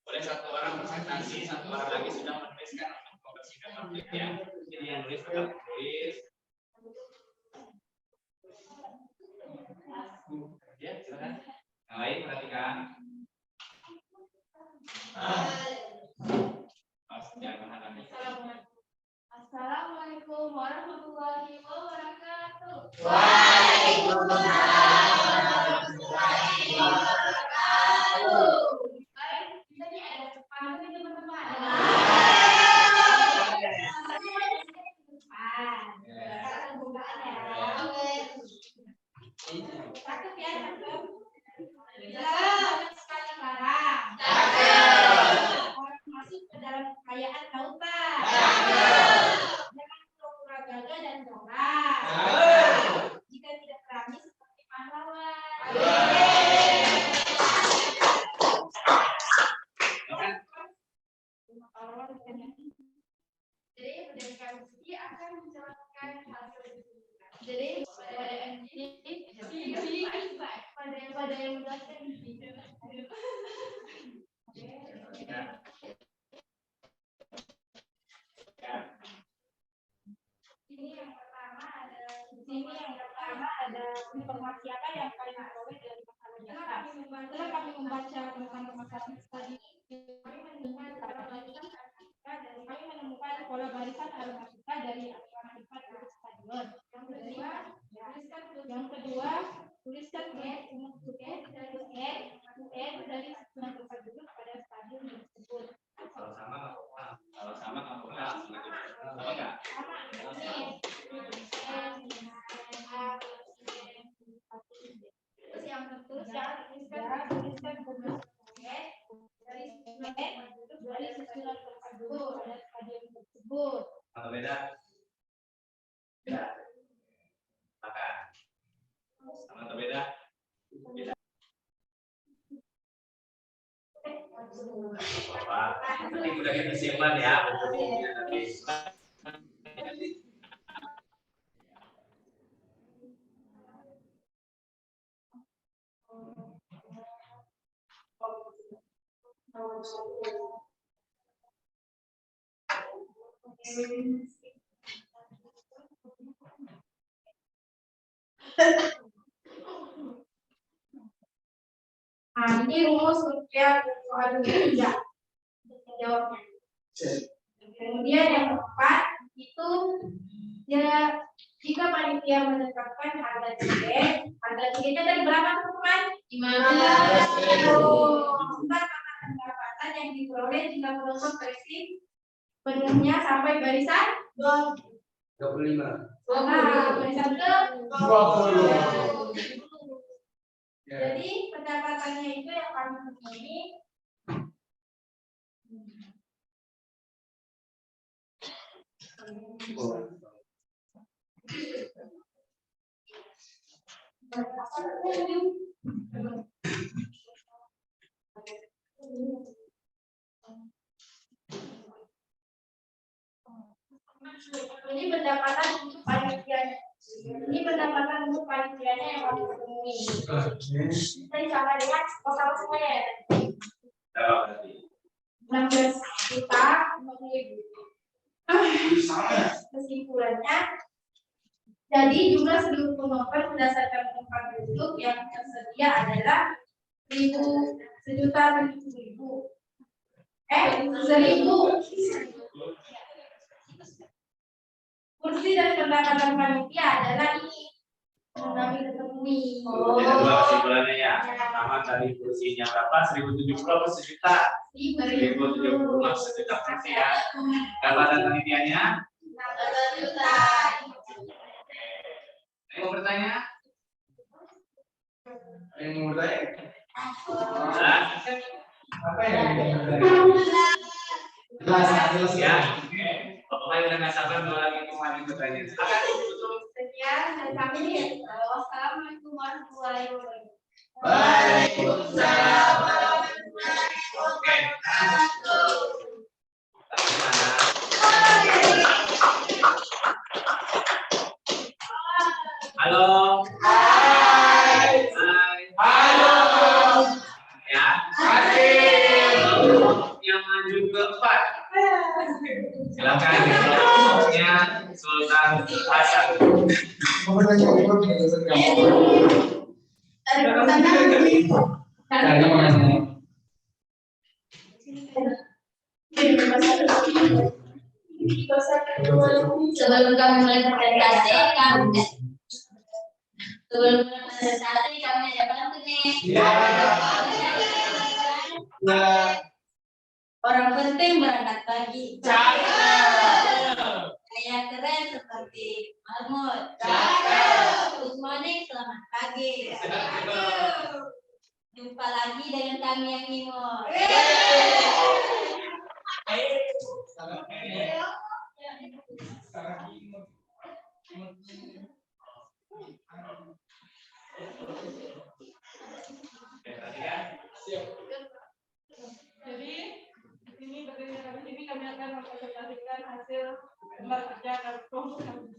Speaker 4: Boleh satu orang presentasi, satu orang lagi sudah menuliskan membersihkan tabletnya. Jadi yang nulis tetap tulis. Ya, silakan. Yang lain perhatikan.
Speaker 5: Assalamualaikum warahmatullahi wabarakatuh.
Speaker 7: Waalaikumsalam warahmatullahi wabarakatuh.
Speaker 5: Baik, kita ini ada pantun teman-teman. Sekarang pembukaan ya. Cakep ya, cakep. Sekali barang. Orang masuk ke dalam kekayaan lautan. Jangan pura-pura gagah dan norak. Jika tidak berani seperti pahlawan. Jadi pendidikan meski akan menjalankan hasil pendidikan. Jadi pada yang menjelaskan ada informasi apa yang kalian peroleh dari masalah dasar. Setelah kami membaca tentang masalah tadi, kami menemukan pola barisan aromatika dari aturan sifat untuk stadion. Yang kedua, tuliskan UN dari susunan tempat duduk pada stadion tersebut.
Speaker 4: Kalau sama enggak?
Speaker 5: Terus yang tuliskan dari susunan tempat duduk pada stadion tersebut.
Speaker 4: Kalau beda? Ya. Maka sama atau beda? Beda. Bapak, nanti udah kita simpan ya. Nanti.
Speaker 5: Nah, ini rumus rupiah soal ketiga. Jawabnya. Kemudian yang keempat itu ya jika panitia menetapkan harga tiketnya dari berapa teman? 15.000. Pendapatan yang diperoleh jika penonton versi penuhnya sampai barisan
Speaker 6: 25.
Speaker 5: Barisan ke
Speaker 6: 20.
Speaker 5: Jadi pendapatannya itu yang kami temui ini pendapatan untuk panitianya. Ini pendapatan untuk panitianya yang kami temui. Jadi sama dengan total semuanya ya.
Speaker 4: Berapa berarti?
Speaker 5: 16.050.000. Kesimpulannya, jadi jumlah seluruh pengoper berdasarkan tempat duduk yang tersedia adalah 1.000.000. 1.000. Kursi dan pendapatan panitia adalah ini yang kami ketemui.
Speaker 4: Ada dua kesimpulannya ya. Pertama tadi kursinya berapa? 1.070 atau 1.000.000? 1.070 maksud 1.000.000 kursi ya. Pendapatan panitianya?
Speaker 5: 16 juta.
Speaker 4: Ada yang mau bertanya?
Speaker 6: Yang mau bertanya?
Speaker 4: Nah,
Speaker 6: Apa yang jelas? Jelas
Speaker 4: ya. Oke. Pokoknya udah nggak sabar mau lagi kembali bertanya. Silakan tutup.
Speaker 5: Sekian dan kami wassalamualaikum warahmatullahi wabarakatuh.
Speaker 6: Waalaikumsalam.
Speaker 4: Oke. Bagaimana? Halo. Hai.
Speaker 6: Halo.
Speaker 4: Ya. Yang maju ke 4. Silakan. Kelompoknya Sultan Hasan.
Speaker 6: Mau bertanya apa?
Speaker 5: Ada pertanyaan?
Speaker 6: Tadi mau nanya.
Speaker 5: Sebelum kami mulai presentasi, kami ada bantu nih. Orang penting berangkat pagi. Kayak keren seperti Mahmud. Good morning, selamat pagi. Jumpa lagi dengan kami yang imut.
Speaker 8: Jadi di sini kami akan mempresentasikan hasil gelar kerja kelompok kami.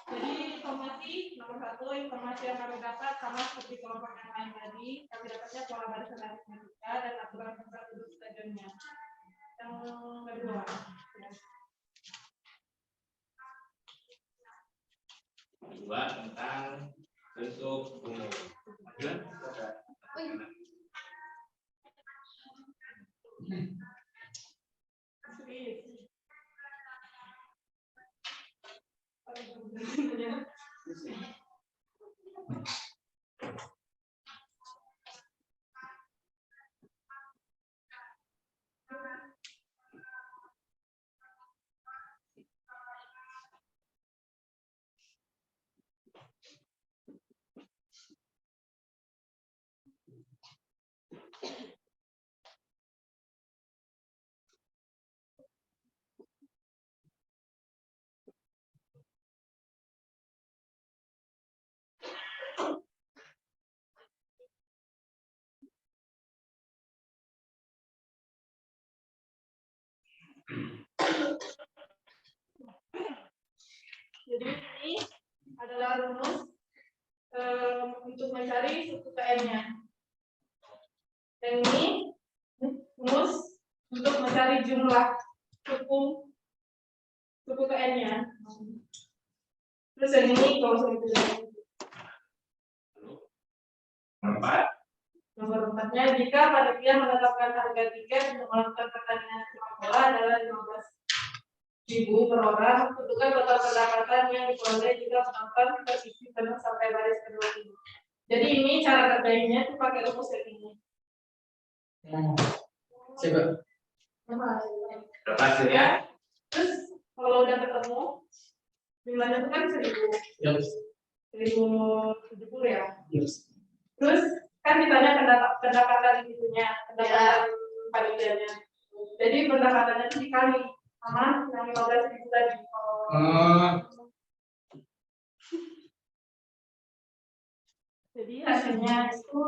Speaker 8: Jadi informasi nomor 1, informasi yang kami dapat sama seperti kelompok yang lain tadi. Kami dapatnya pola barisan aritmetika dan aturan tempat duduk stadionnya. Yang kedua,
Speaker 4: tentang bentuk umum.
Speaker 8: jadi ini adalah rumus untuk mencari suku KN-nya. Dan ini rumus untuk mencari jumlah suku KN-nya. Terus yang ini kalau saya nomor 4-nya, jika panitia menetapkan harga tiket untuk melakukan pertandingan sepak bola adalah 15.000 per orang, tentukan total pendapatan yang diperoleh jika penonton terisi penuh sampai baris kedua ini. Jadi ini cara kerjanya tuh pakai rumus kayak gini.
Speaker 6: Coba.
Speaker 4: Berapa hasilnya?
Speaker 8: Terus kalau udah ketemu jumlahnya itu kan 1.070 ya. Terus kan ditanya pendapatan itunya, pendapatan panitianya. Jadi pendapatannya itu dikali sama yang 15.000 tadi. Jadi hasilnya itu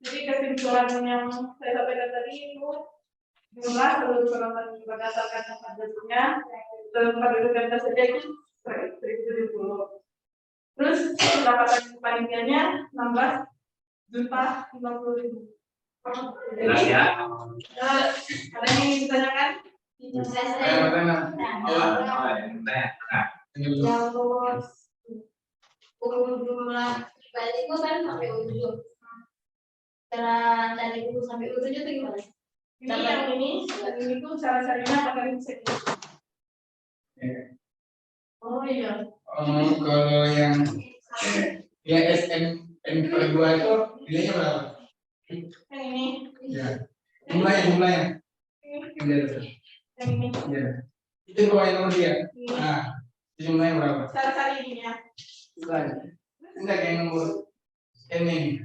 Speaker 8: jadi kesimpulan yang saya sampaikan tadi itu jumlah seluruh penonton berdasarkan tempat duduknya, tempat duduk yang tersedia itu 1.070. Terus pendapatan panitianya 16.050.000.
Speaker 4: Jelas ya?
Speaker 8: Ada yang ingin ditanyakan?
Speaker 7: Yang jumlah balik itu kan sampai ujung. Cara cari buku sampai ujungnya itu gimana?
Speaker 8: Ini yang ini tuh cara carinya pakai bisa. Oh iya.
Speaker 6: Kalau yang SN per 2 itu nilainya berapa?
Speaker 8: Yang ini.
Speaker 6: Ya. Jumlahnya.
Speaker 8: Yang ini.
Speaker 6: Ya. Itu kalau yang nomor 3. Nah, jumlahnya berapa?
Speaker 8: Cara cari ininya.
Speaker 6: Enggak yang nomor N ini.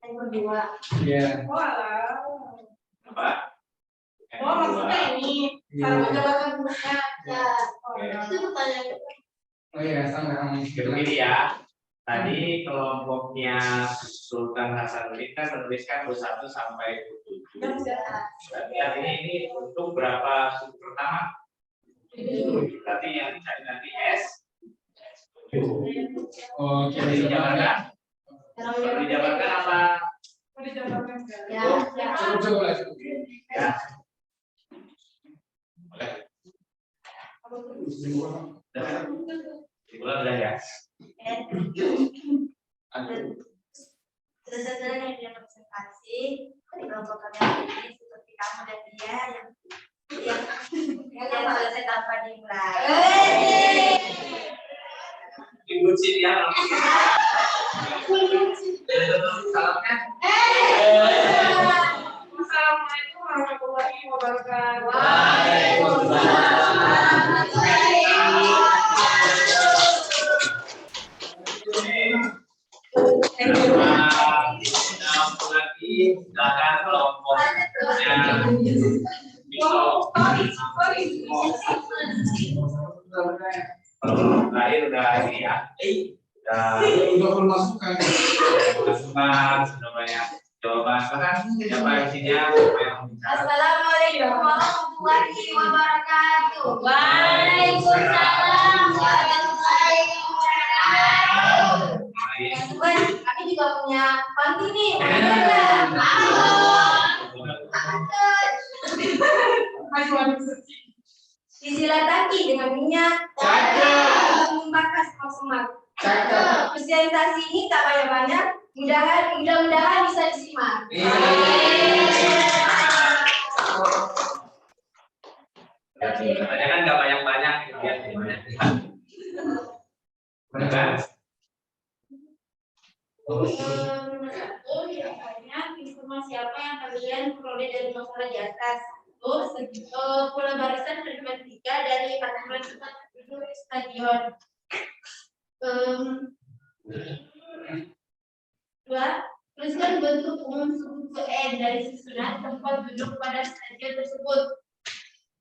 Speaker 7: Yang kedua.
Speaker 6: Iya.
Speaker 8: Oh alah.
Speaker 4: Apa?
Speaker 8: Oh maksudnya ini. Cara menjawabkan bukunya.
Speaker 7: Ya. Itu pertanyaan.
Speaker 6: Oh iya, sama.
Speaker 4: Begini ya. Tadi kelompoknya Sultan Hasanuddin kan menuliskan 21 sampai 27. Berarti artinya ini untuk berapa suku pertama? Berarti yang dicari nanti S.
Speaker 6: Oh,
Speaker 4: Bisa dijabarkan? Perlu dijabarkan apa?
Speaker 8: Mau dijawabkan enggak?
Speaker 7: Ya. Ya.
Speaker 6: Coba.
Speaker 4: Ya. Diulang udah ya?
Speaker 7: Sesuatu yang direpresentasi dari kelompok kalian ini seperti kamu dan dia yang selesai tanpa dimulai.
Speaker 4: Ibu sih ya. Salamnya.
Speaker 8: Assalamualaikum warahmatullahi wabarakatuh.
Speaker 4: Lagi silakan kelompoknya terakhir udah ini ya.
Speaker 6: Udah masukan.
Speaker 4: Masukan sudah banyak jawaban. Bahkan siapa isinya siapa yang bicara.
Speaker 7: Assalamualaikum warahmatullahi wabarakatuh. Waalaikumsalam warahmatullahi wabarakatuh. Kami juga punya panti nih. Disilataki dengan minyak. Membakar semak. Presentasi ini tak banyak-banyak. Mudah-mudahan bisa disimak.
Speaker 4: Kebanyakan nggak banyak-banyak gitu ya. Benar kan?
Speaker 7: Informasi apa yang kalian peroleh dari masalah di atas? Pola barisan matematika dari aturan tempat duduk stadion. Dua, tuliskan bentuk umum suku N dari susunan tempat duduk pada stadion tersebut.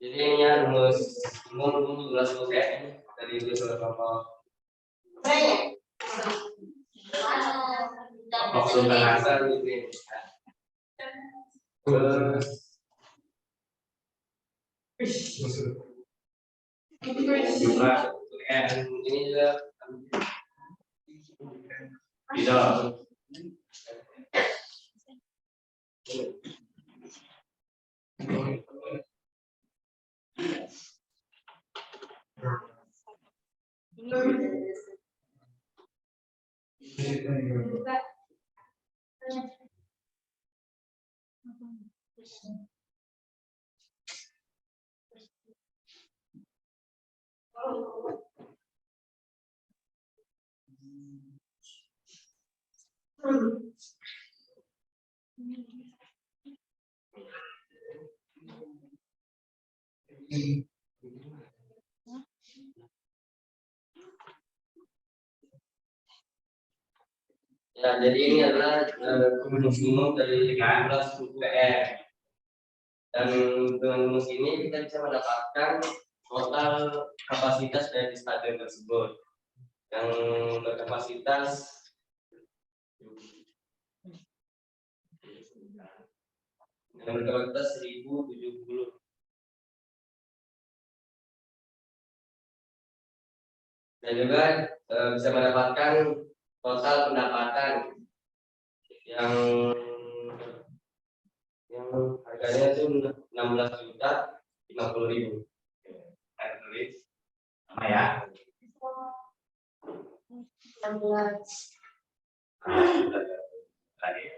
Speaker 9: Jadi ini ya rumus umum jelas ini dari itu sudah kelompok.
Speaker 4: Sultan Hasan
Speaker 9: ini.
Speaker 4: jumlah N
Speaker 9: Ini juga
Speaker 4: tidak.
Speaker 9: ya, jadi ini adalah rumus umum dari 13 suku R. Dan dengan rumus ini kita bisa mendapatkan total kapasitas dari stadion tersebut yang berkapasitas 1070. Dan juga bisa mendapatkan total pendapatan yang harganya itu 16.050.000.
Speaker 4: Saya tulis sama ya.
Speaker 5: 16.
Speaker 4: Tadi.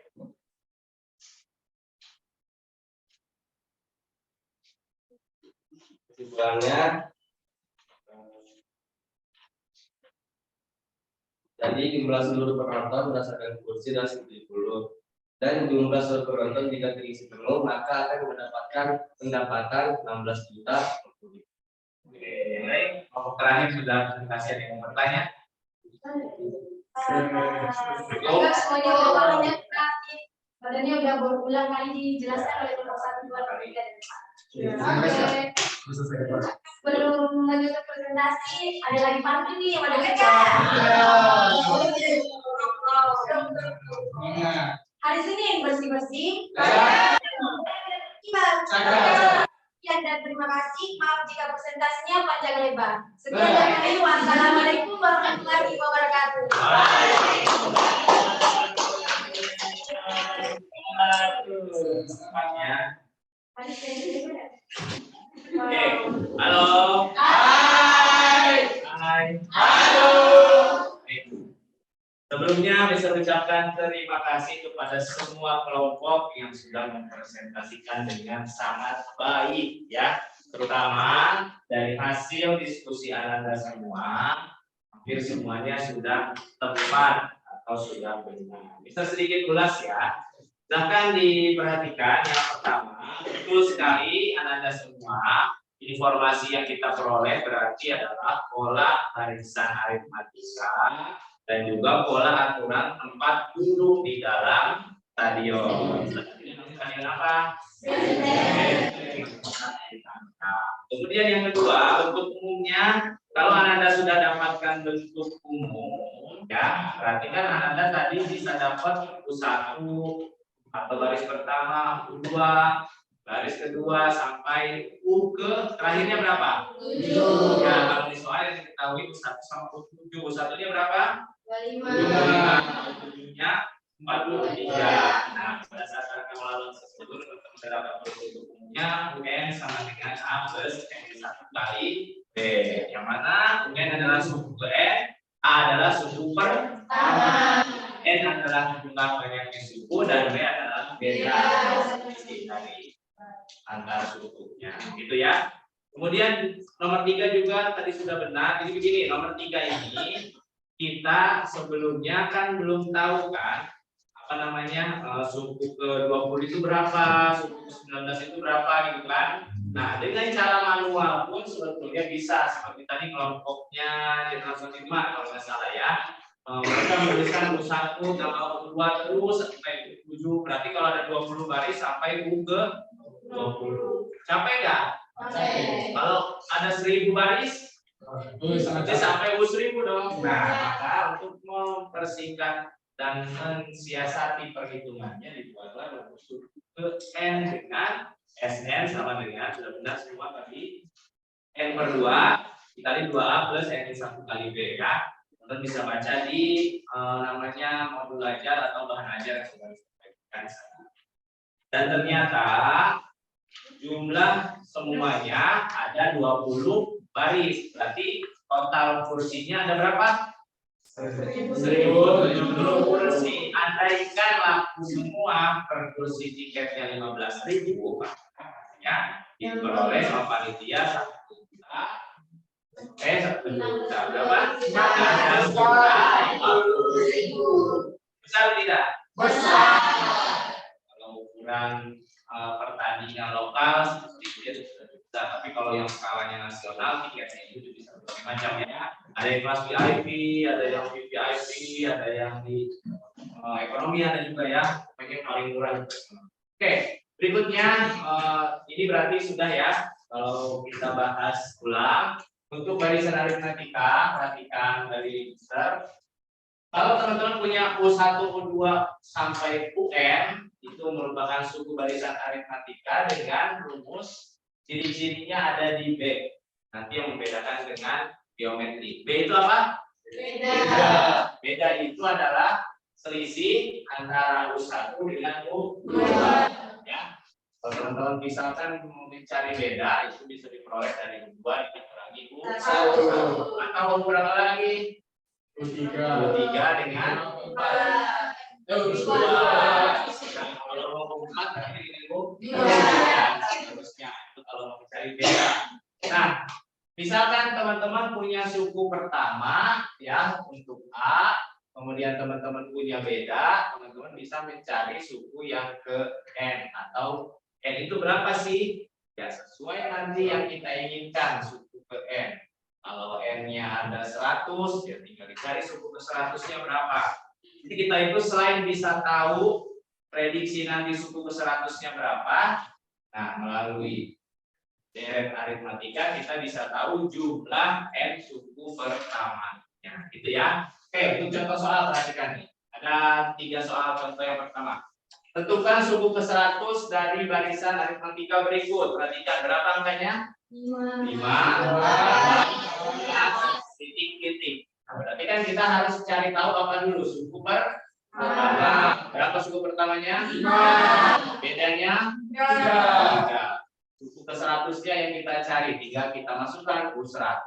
Speaker 9: Kesimpulannya, jadi jumlah seluruh penonton berdasarkan kursi dan 10 dan jumlah seluruh penonton jika terisi penuh maka akan mendapatkan pendapatan 16 juta.
Speaker 4: Oke, baik. Kelompok terakhir sudah presentasi, ada yang mau bertanya?
Speaker 5: Enggak semuanya jawabannya berarti badannya udah berulang kali dijelaskan oleh kelompok 1, 2, 3 dan 4. Oke. Sebelum menutup presentasi ada lagi pantun nih yang pada kerja. Hari Senin bersih-bersih. Sekian dan terima kasih. Maaf jika presentasinya panjang lebar. Sekian dari kami. Wassalamualaikum warahmatullahi wabarakatuh.
Speaker 4: Oke, halo.
Speaker 5: Hai.
Speaker 4: Hai. Halo. Sebelumnya bisa ucapkan terima kasih kepada semua kelompok yang sudah mempresentasikan dengan sangat baik ya. Terutama dari hasil diskusi Anda semua, hampir semuanya sudah tepat atau sudah benar. Bisa sedikit ulas ya. Silahkan diperhatikan yang pertama, betul sekali Anda semua, informasi yang kita peroleh berarti adalah pola barisan aritmatika dan juga pola aturan tempat duduk di dalam stadion. Stadion apa? Kemudian yang kedua, bentuk umumnya, kalau Anda sudah dapatkan bentuk umum, ya, berarti kan Anda tadi bisa dapat U1 atau baris pertama, U2, baris kedua sampai U ke terakhirnya berapa? 7. Ya, kalau di soal yang diketahui U1 sama U7, U1-nya berapa? 25. U7-nya 43. Nah, pada saat pengelolaan tersebut terdapat bentuk umumnya UN sama dengan A plus N 1 kali B. Yang mana UN adalah suku ke N, A adalah suku pertama, N adalah jumlah banyaknya suku dan B adalah beda dari antar sukunya. Gitu ya. Kemudian nomor 3 juga tadi sudah benar. Jadi begini, nomor 3 ini kita sebelumnya kan belum tahu kan apa namanya suku ke-20 itu berapa, suku ke-19 itu berapa gitu kan. Nah, dengan cara manual pun sebetulnya bisa seperti tadi kelompoknya Jenderal Sotima kalau nggak salah ya. Mereka menuliskan U1 tambah U2 terus sampai 7. Berarti kalau ada 20 baris sampai U ke 20. Capek nggak? Kalau ada 1000 baris nanti sampai U1000 dong. Nah, maka untuk mempersingkat dan mensiasati perhitungannya dibuatlah rumus ke N dengan SN sama dengan sudah benar semua tadi N per 2 dikali 2A plus N 1 kali B ya. Teman bisa baca di namanya modul ajar atau bahan ajar yang sudah disampaikan. Dan ternyata jumlah semuanya ada 20 baris. Berarti total kursinya ada berapa? 1070 kursi. Andaikan laku semua per kursi tiketnya 15.000, ya diperoleh sama panitia 1 juta. 1 juta berapa? 15.000. Besar tidak? Besar. Kalau ukuran pertandingan lokal seperti itu sudah, tapi kalau yang skalanya nasional tiketnya itu bisa berbagai macam ya. Ada yang kelas VIP, ada yang VVIP, ada yang di ekonomi ada juga ya. Pokoknya paling murah. Oke, berikutnya ini berarti sudah ya. Kalau kita bahas ulang untuk barisan aritmatika, perhatikan dari user. Kalau teman-teman punya U1, U2 sampai UN itu merupakan suku barisan aritmatika dengan rumus ciri-cirinya ada di B. Nanti yang membedakan dengan geometri. B itu apa? Beda itu adalah selisih antara U1 dengan U2. Ya. Kalau teman-teman misalkan mau mencari beda, itu bisa diperoleh dari U2 dikurangi U1. Atau berapa lagi? U3 dengan U4. Kalau mau U4 berarti dengan U2. Seterusnya itu kalau mau mencari beda. Nah, misalkan teman-teman punya suku pertama ya untuk A, kemudian teman-teman punya beda, teman-teman bisa mencari suku yang ke N atau N itu berapa sih? Ya sesuai nanti yang kita inginkan suku ke N. Kalau N-nya ada 100, ya tinggal dicari suku ke 100-nya berapa. Jadi kita itu selain bisa tahu prediksi nanti suku ke 100-nya berapa, nah melalui deret aritmatika kita bisa tahu jumlah N suku pertamanya. Gitu ya. Oke, untuk contoh soal perhatikan nih. Ada 3 soal contoh yang pertama. Tentukan suku ke 100 dari barisan aritmatika berikut. Perhatikan berapa angkanya? 5. Titik-titik. Nah, berarti kan kita harus cari tahu apa dulu suku pertama. Berapa suku pertamanya? 5. Bedanya? 3. Suku ke 100-nya yang kita cari. Tinggal kita masukkan U100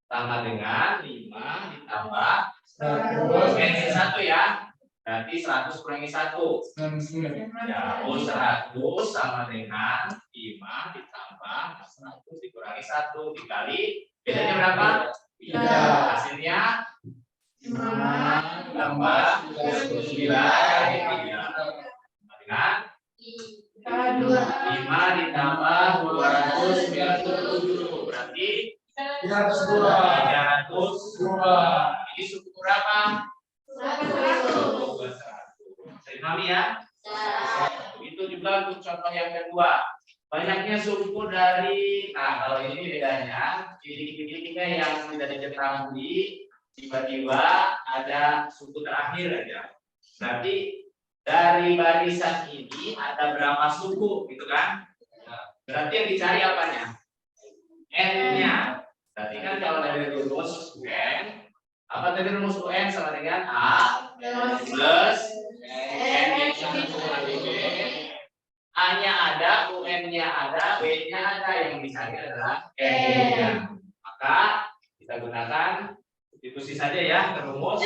Speaker 4: sama dengan 5 ditambah 100. Ini 1 ya. Berarti 100 kurangi 1. Ya, U100 sama dengan 5 ditambah 100 dikurangi 1 dikali. Bedanya berapa? 3. Hasilnya 5 tambah 9 dikali 3. Dengan 5 ditambah 297 berarti 302. Ini suku berapa? 100. Dipahami ya? Itu juga untuk contoh yang kedua. Banyaknya suku dari, nah kalau ini bedanya, titik-titiknya yang tidak diketahui, tiba-tiba ada suku terakhir aja. Berarti dari barisan ini ada berapa suku, gitu kan? Berarti yang dicari apanya? N-nya. Berarti kan kalau dari rumus UN, apa tadi rumus UN sama dengan A plus N dikali B. A-nya ada, UN-nya ada, B-nya ada, yang dicari adalah N-nya. Maka kita gunakan substitusi saja ya ke rumus.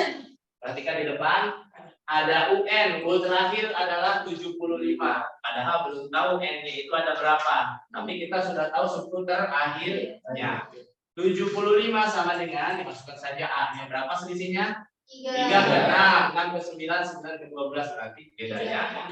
Speaker 4: Perhatikan di depan ada UN, U terakhir adalah 75. Padahal belum tahu N-nya itu ada berapa. Tapi kita sudah tahu suku terakhirnya. 75 sama dengan dimasukkan saja A-nya berapa selisihnya? 3 ke 6, 6 ke 9, 9 ke 12 berarti bedanya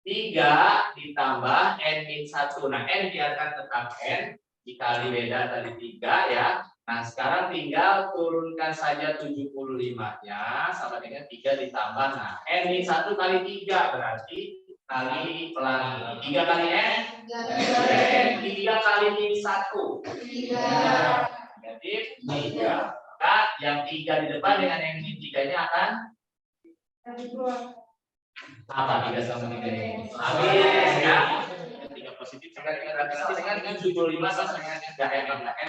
Speaker 4: 3 ditambah N-1. Nah, N biarkan tetap N dikali beda tadi 3 ya. Nah, sekarang tinggal turunkan saja 75-nya sama dengan 3 ditambah. Nah, N-1 kali 3 berarti kali pelangi. 3 kali N? 3 kali min 1. 3. Negatif 3. Maka yang 3 di depan dengan yang min 3-nya akan apa? 3 sama 3 ini? Habis ya. 3 positif sama dengan 75 sama dengan N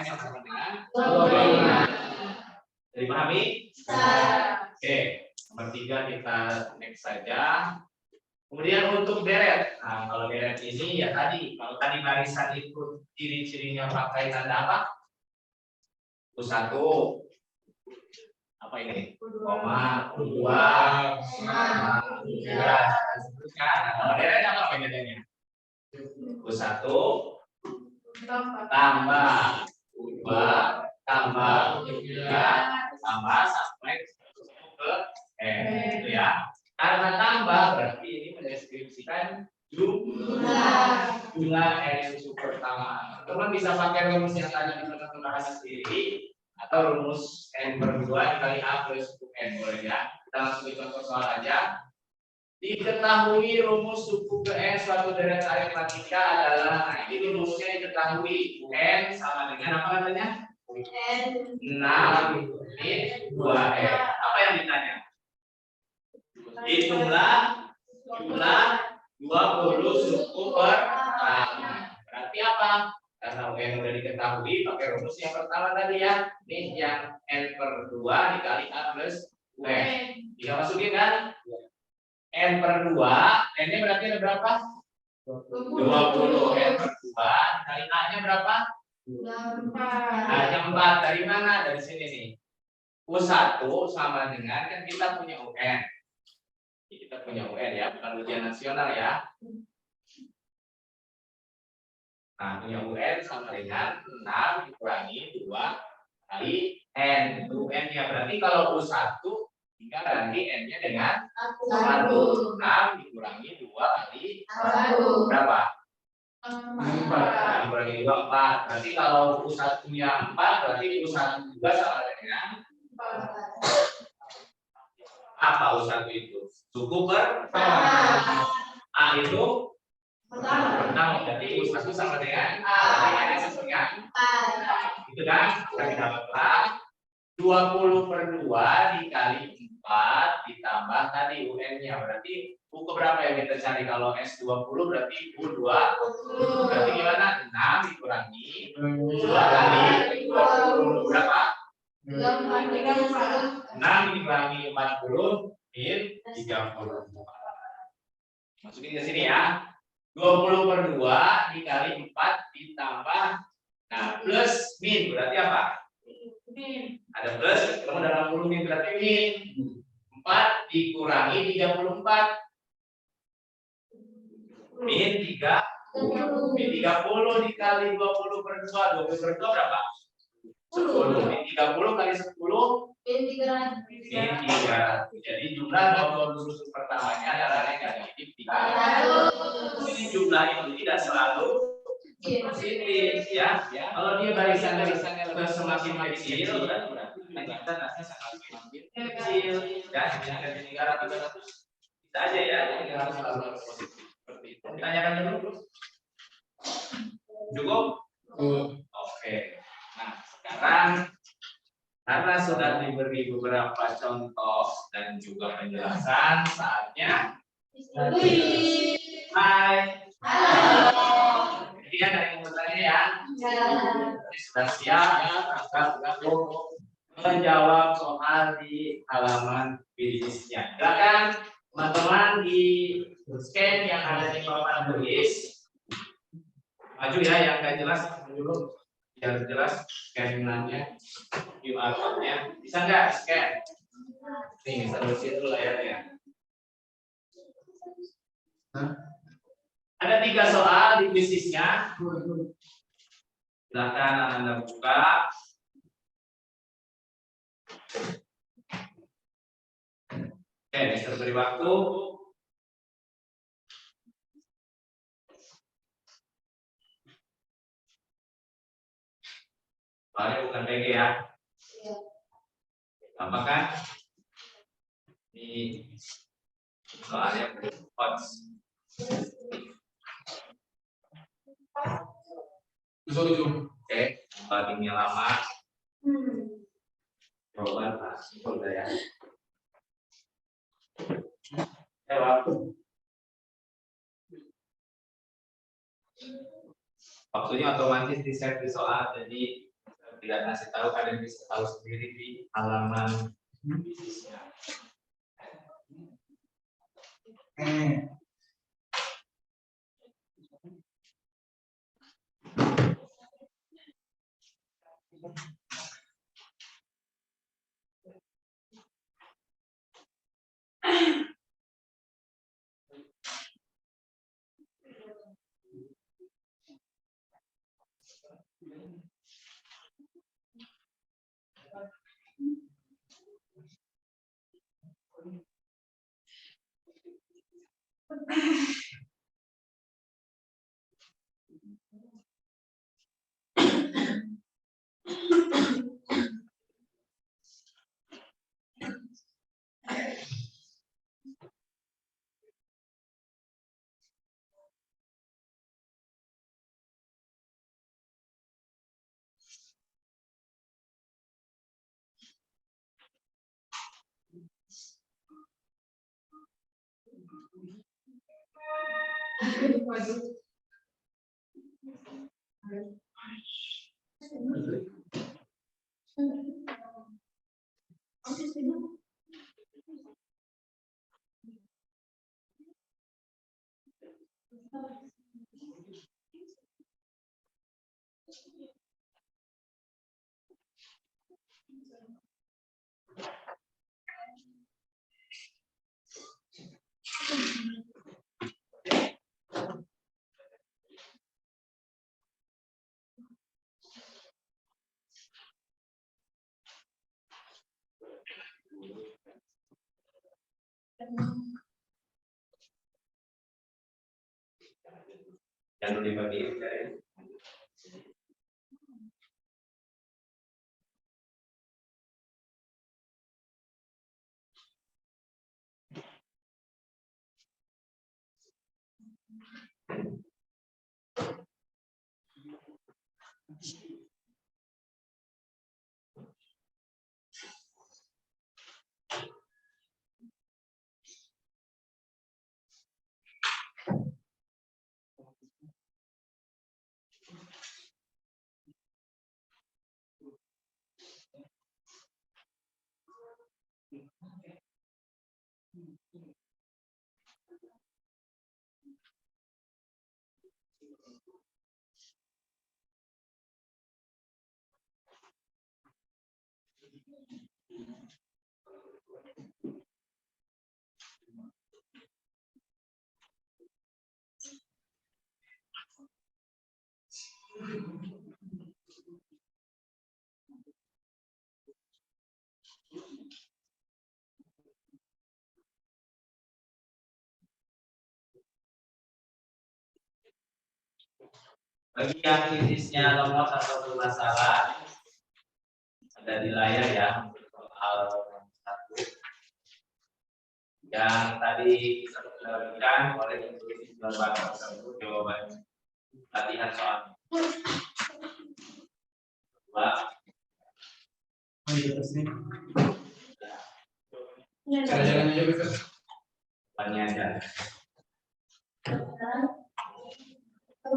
Speaker 4: yang sama dengan 25. Dipahami? Oke, nomor 3 kita next saja. Kemudian untuk deret, nah kalau deret ini ya tadi, kalau tadi barisan itu ciri-cirinya pakai tanda apa? U1, apa ini? Koma, U2, koma, U3, dan seterusnya. Nah, kalau deret apa bedanya? U1 tambah U2 tambah U3 tambah sampai ke N, gitu ya. Karena tambah berarti ini mendeskripsikan jumlah N suku pertama. Teman bisa pakai rumus yang tadi kita bahas sendiri atau rumus N per 2 dikali A plus suku N, boleh ya. Kita langsung ke contoh soal aja. Diketahui rumus suku ke N suatu deret aritmatika adalah, nah ini rumusnya diketahui N sama dengan apa katanya? 6 min 2 N. Apa yang ditanya? Hitunglah jumlah 20 suku pertama. Berarti apa? Karena UN udah diketahui pakai rumus yang pertama tadi ya. Ini yang N/2 dikali A plus UN. Bisa masukin kan? N/2, N-nya berarti ada berapa? 20. N/2 dikali A-nya berapa? A-nya 4. Dari mana? Dari sini nih. U1 sama dengan, kan kita punya UN. Kita punya UN ya, bukan ujian nasional ya. Nah, punya UN sama dengan 6 dikurangi 2 kali N. Itu N-nya. Berarti kalau U1 tinggal ganti N-nya dengan 1. 6 dikurangi 2 kali berapa? 4. Dikurangi 2, 4. Berarti kalau U1-nya 4, berarti U1 juga sama dengan apa U1 itu? Suku pertama. A itu pertama. Jadi U1 sama dengan A. Berarti N dengan 4. Itu kan? Kita dapatlah 20/2 dikali 4 ditambah tadi UN-nya. Berarti U berapa yang kita cari? Kalau S20 berarti U2. Berarti gimana? 6 dikurangi 2 kali 20 berapa? 6 dikurangi 40 min 30. Masukin ke sini ya. 20/2 dikali 4 ditambah, nah plus min berarti apa? Ada plus, ketemu dalam 60 min berarti min. 4 dikurangi 34. Min 30. Min 30 dikali 20/2. 20/2 berapa? 10. Min 30 kali 10 min 300. Jadi jumlah nomor lurus pertamanya adalah negatif 300. Ini jumlah itu tidak selalu positif ya. Kalau dia barisan-barisannya semakin kecil, berarti nasnya sangat kecil. Ya, jadi 300 kita aja ya, yang harus selalu positif seperti itu. Ditanyakan dulu. Cukup? Oke. Nah, sekarang karena sudah diberi beberapa contoh dan juga penjelasan, saatnya hai. Jadi ya dari yang bertanya ya. Sudah siap ya, maka sudah menjawab soal di halaman fisiknya. Silakan teman-teman di scan yang ada di papan tulis. Maju ya, yang nggak jelas dulu. Biar jelas scan-nya, QR code-nya. Bisa nggak scan? Nih, terusin dulu layarnya. Ada 3 soal di bisnisnya. Silakan Anda buka. Oke, Mister beri waktu. Soalnya bukan PG ya. Gampang kan? Ini soalnya hot. Oke, bagiannya lama. Coba pas, udah ya. Waktunya otomatis di set di soal, jadi tidak ngasih tahu, kalian bisa tahu sendiri di halaman bisnisnya. Jangan dibagi ya. Bagi yang fisiknya lemot atau bermasalah, ada di layar ya untuk soal 1. Yang tadi kita berikan oleh institusi jawaban tersebut jawaban latihan soal 2.
Speaker 6: Jalan-jalan aja betul.
Speaker 4: Banyak aja. Ya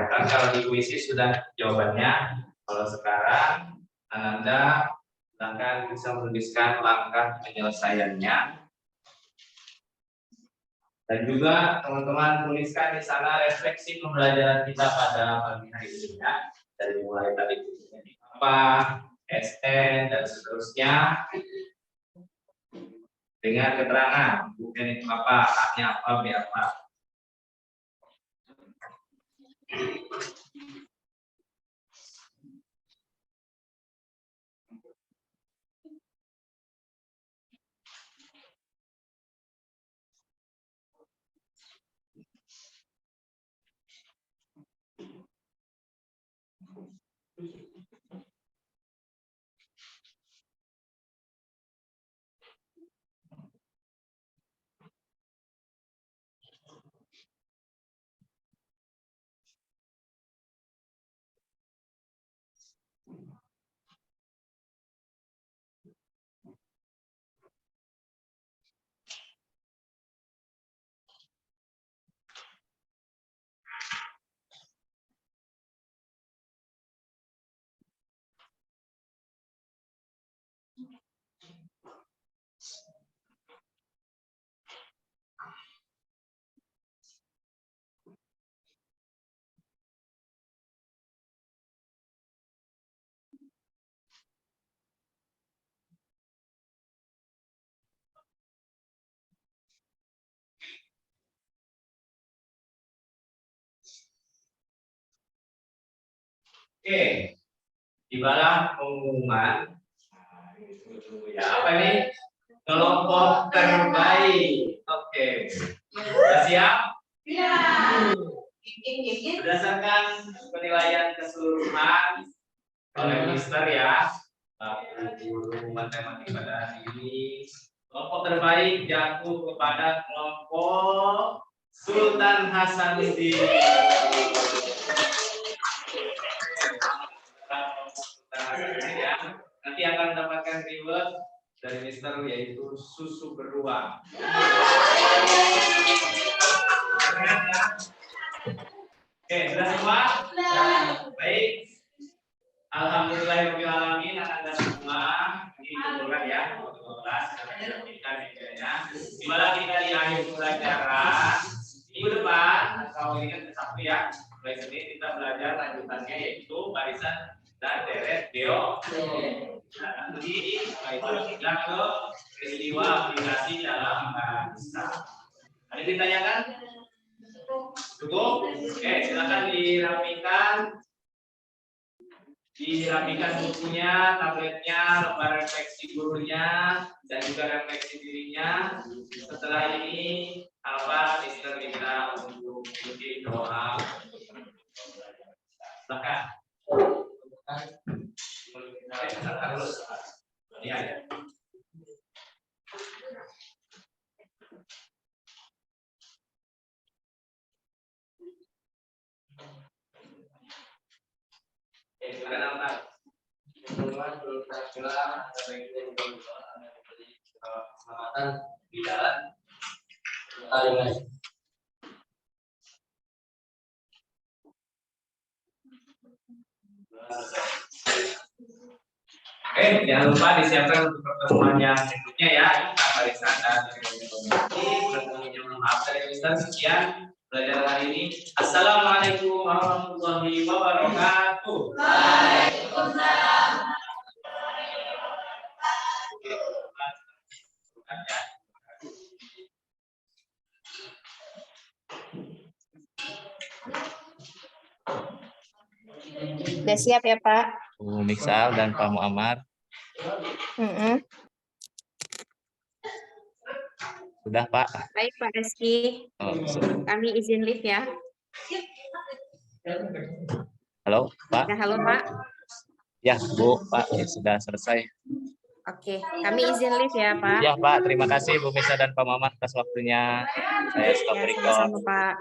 Speaker 4: kan kalau di kuisis sudah jawabannya. Kalau sekarang Anda silakan bisa menuliskan langkah penyelesaiannya. Dan juga teman-teman tuliskan di sana refleksi pembelajaran kita pada pagi hari ini ya. Dari mulai tadi apa, SN dan seterusnya. Dengan keterangan bukan itu apa, A-nya apa, B apa. Oke, di bawah pengumuman, ya apa ini? Kelompok terbaik. Oke, sudah siap?
Speaker 7: Ya.
Speaker 4: Berdasarkan penilaian keseluruhan oleh Mister ya, guru matematika pada hari ini, kelompok terbaik jatuh kepada kelompok Sultan Hasanuddin. mendapatkan reward dari Mister yaitu susu beruang. Keren ya? Oke, sudah semua? Baik. Alhamdulillahirobbilalamin, anak-anak semua ini kumpulkan ya 12 karena kita bedanya. Dimana kita di akhir pembelajaran minggu depan atau ini kan Sabtu ya, mulai Senin kita belajar lanjutannya yaitu barisan dan deret geo. Nah, nanti itu kita ke peristiwa aplikasi dalam bahasa. Ada ditanyakan? Cukup? Oke, silakan dirapikan bukunya, tabletnya, lembar refleksi gurunya, dan juga refleksi dirinya. Setelah ini, Mister minta untuk bikin doa. Silakan. Ya.
Speaker 9: Keselamatan di jalan.
Speaker 4: Jangan lupa disiapkan untuk pertemuan yang berikutnya ya. Kita barisan dan maaf dari Mister. Sekian pelajaran hari ini. Assalamualaikum warahmatullahi wabarakatuh. Waalaikumsalam.
Speaker 1: Udah siap ya, Pak?
Speaker 3: Bu Miksal dan Pak Muhammad. Sudah, Pak.
Speaker 1: Baik, Pak Reski.
Speaker 3: Oh, sudah.
Speaker 1: Kami izin live ya.
Speaker 3: Halo, Pak.
Speaker 1: Ya, halo, Pak.
Speaker 3: Ya, Bu, Pak, ya, sudah selesai.
Speaker 1: Oke, kami izin live ya, Pak.
Speaker 3: Ya, Pak. Terima kasih Bu Miksal dan Pak Muhammad atas waktunya. Saya stop
Speaker 1: Ya,
Speaker 3: record.
Speaker 1: sama-sama, Pak.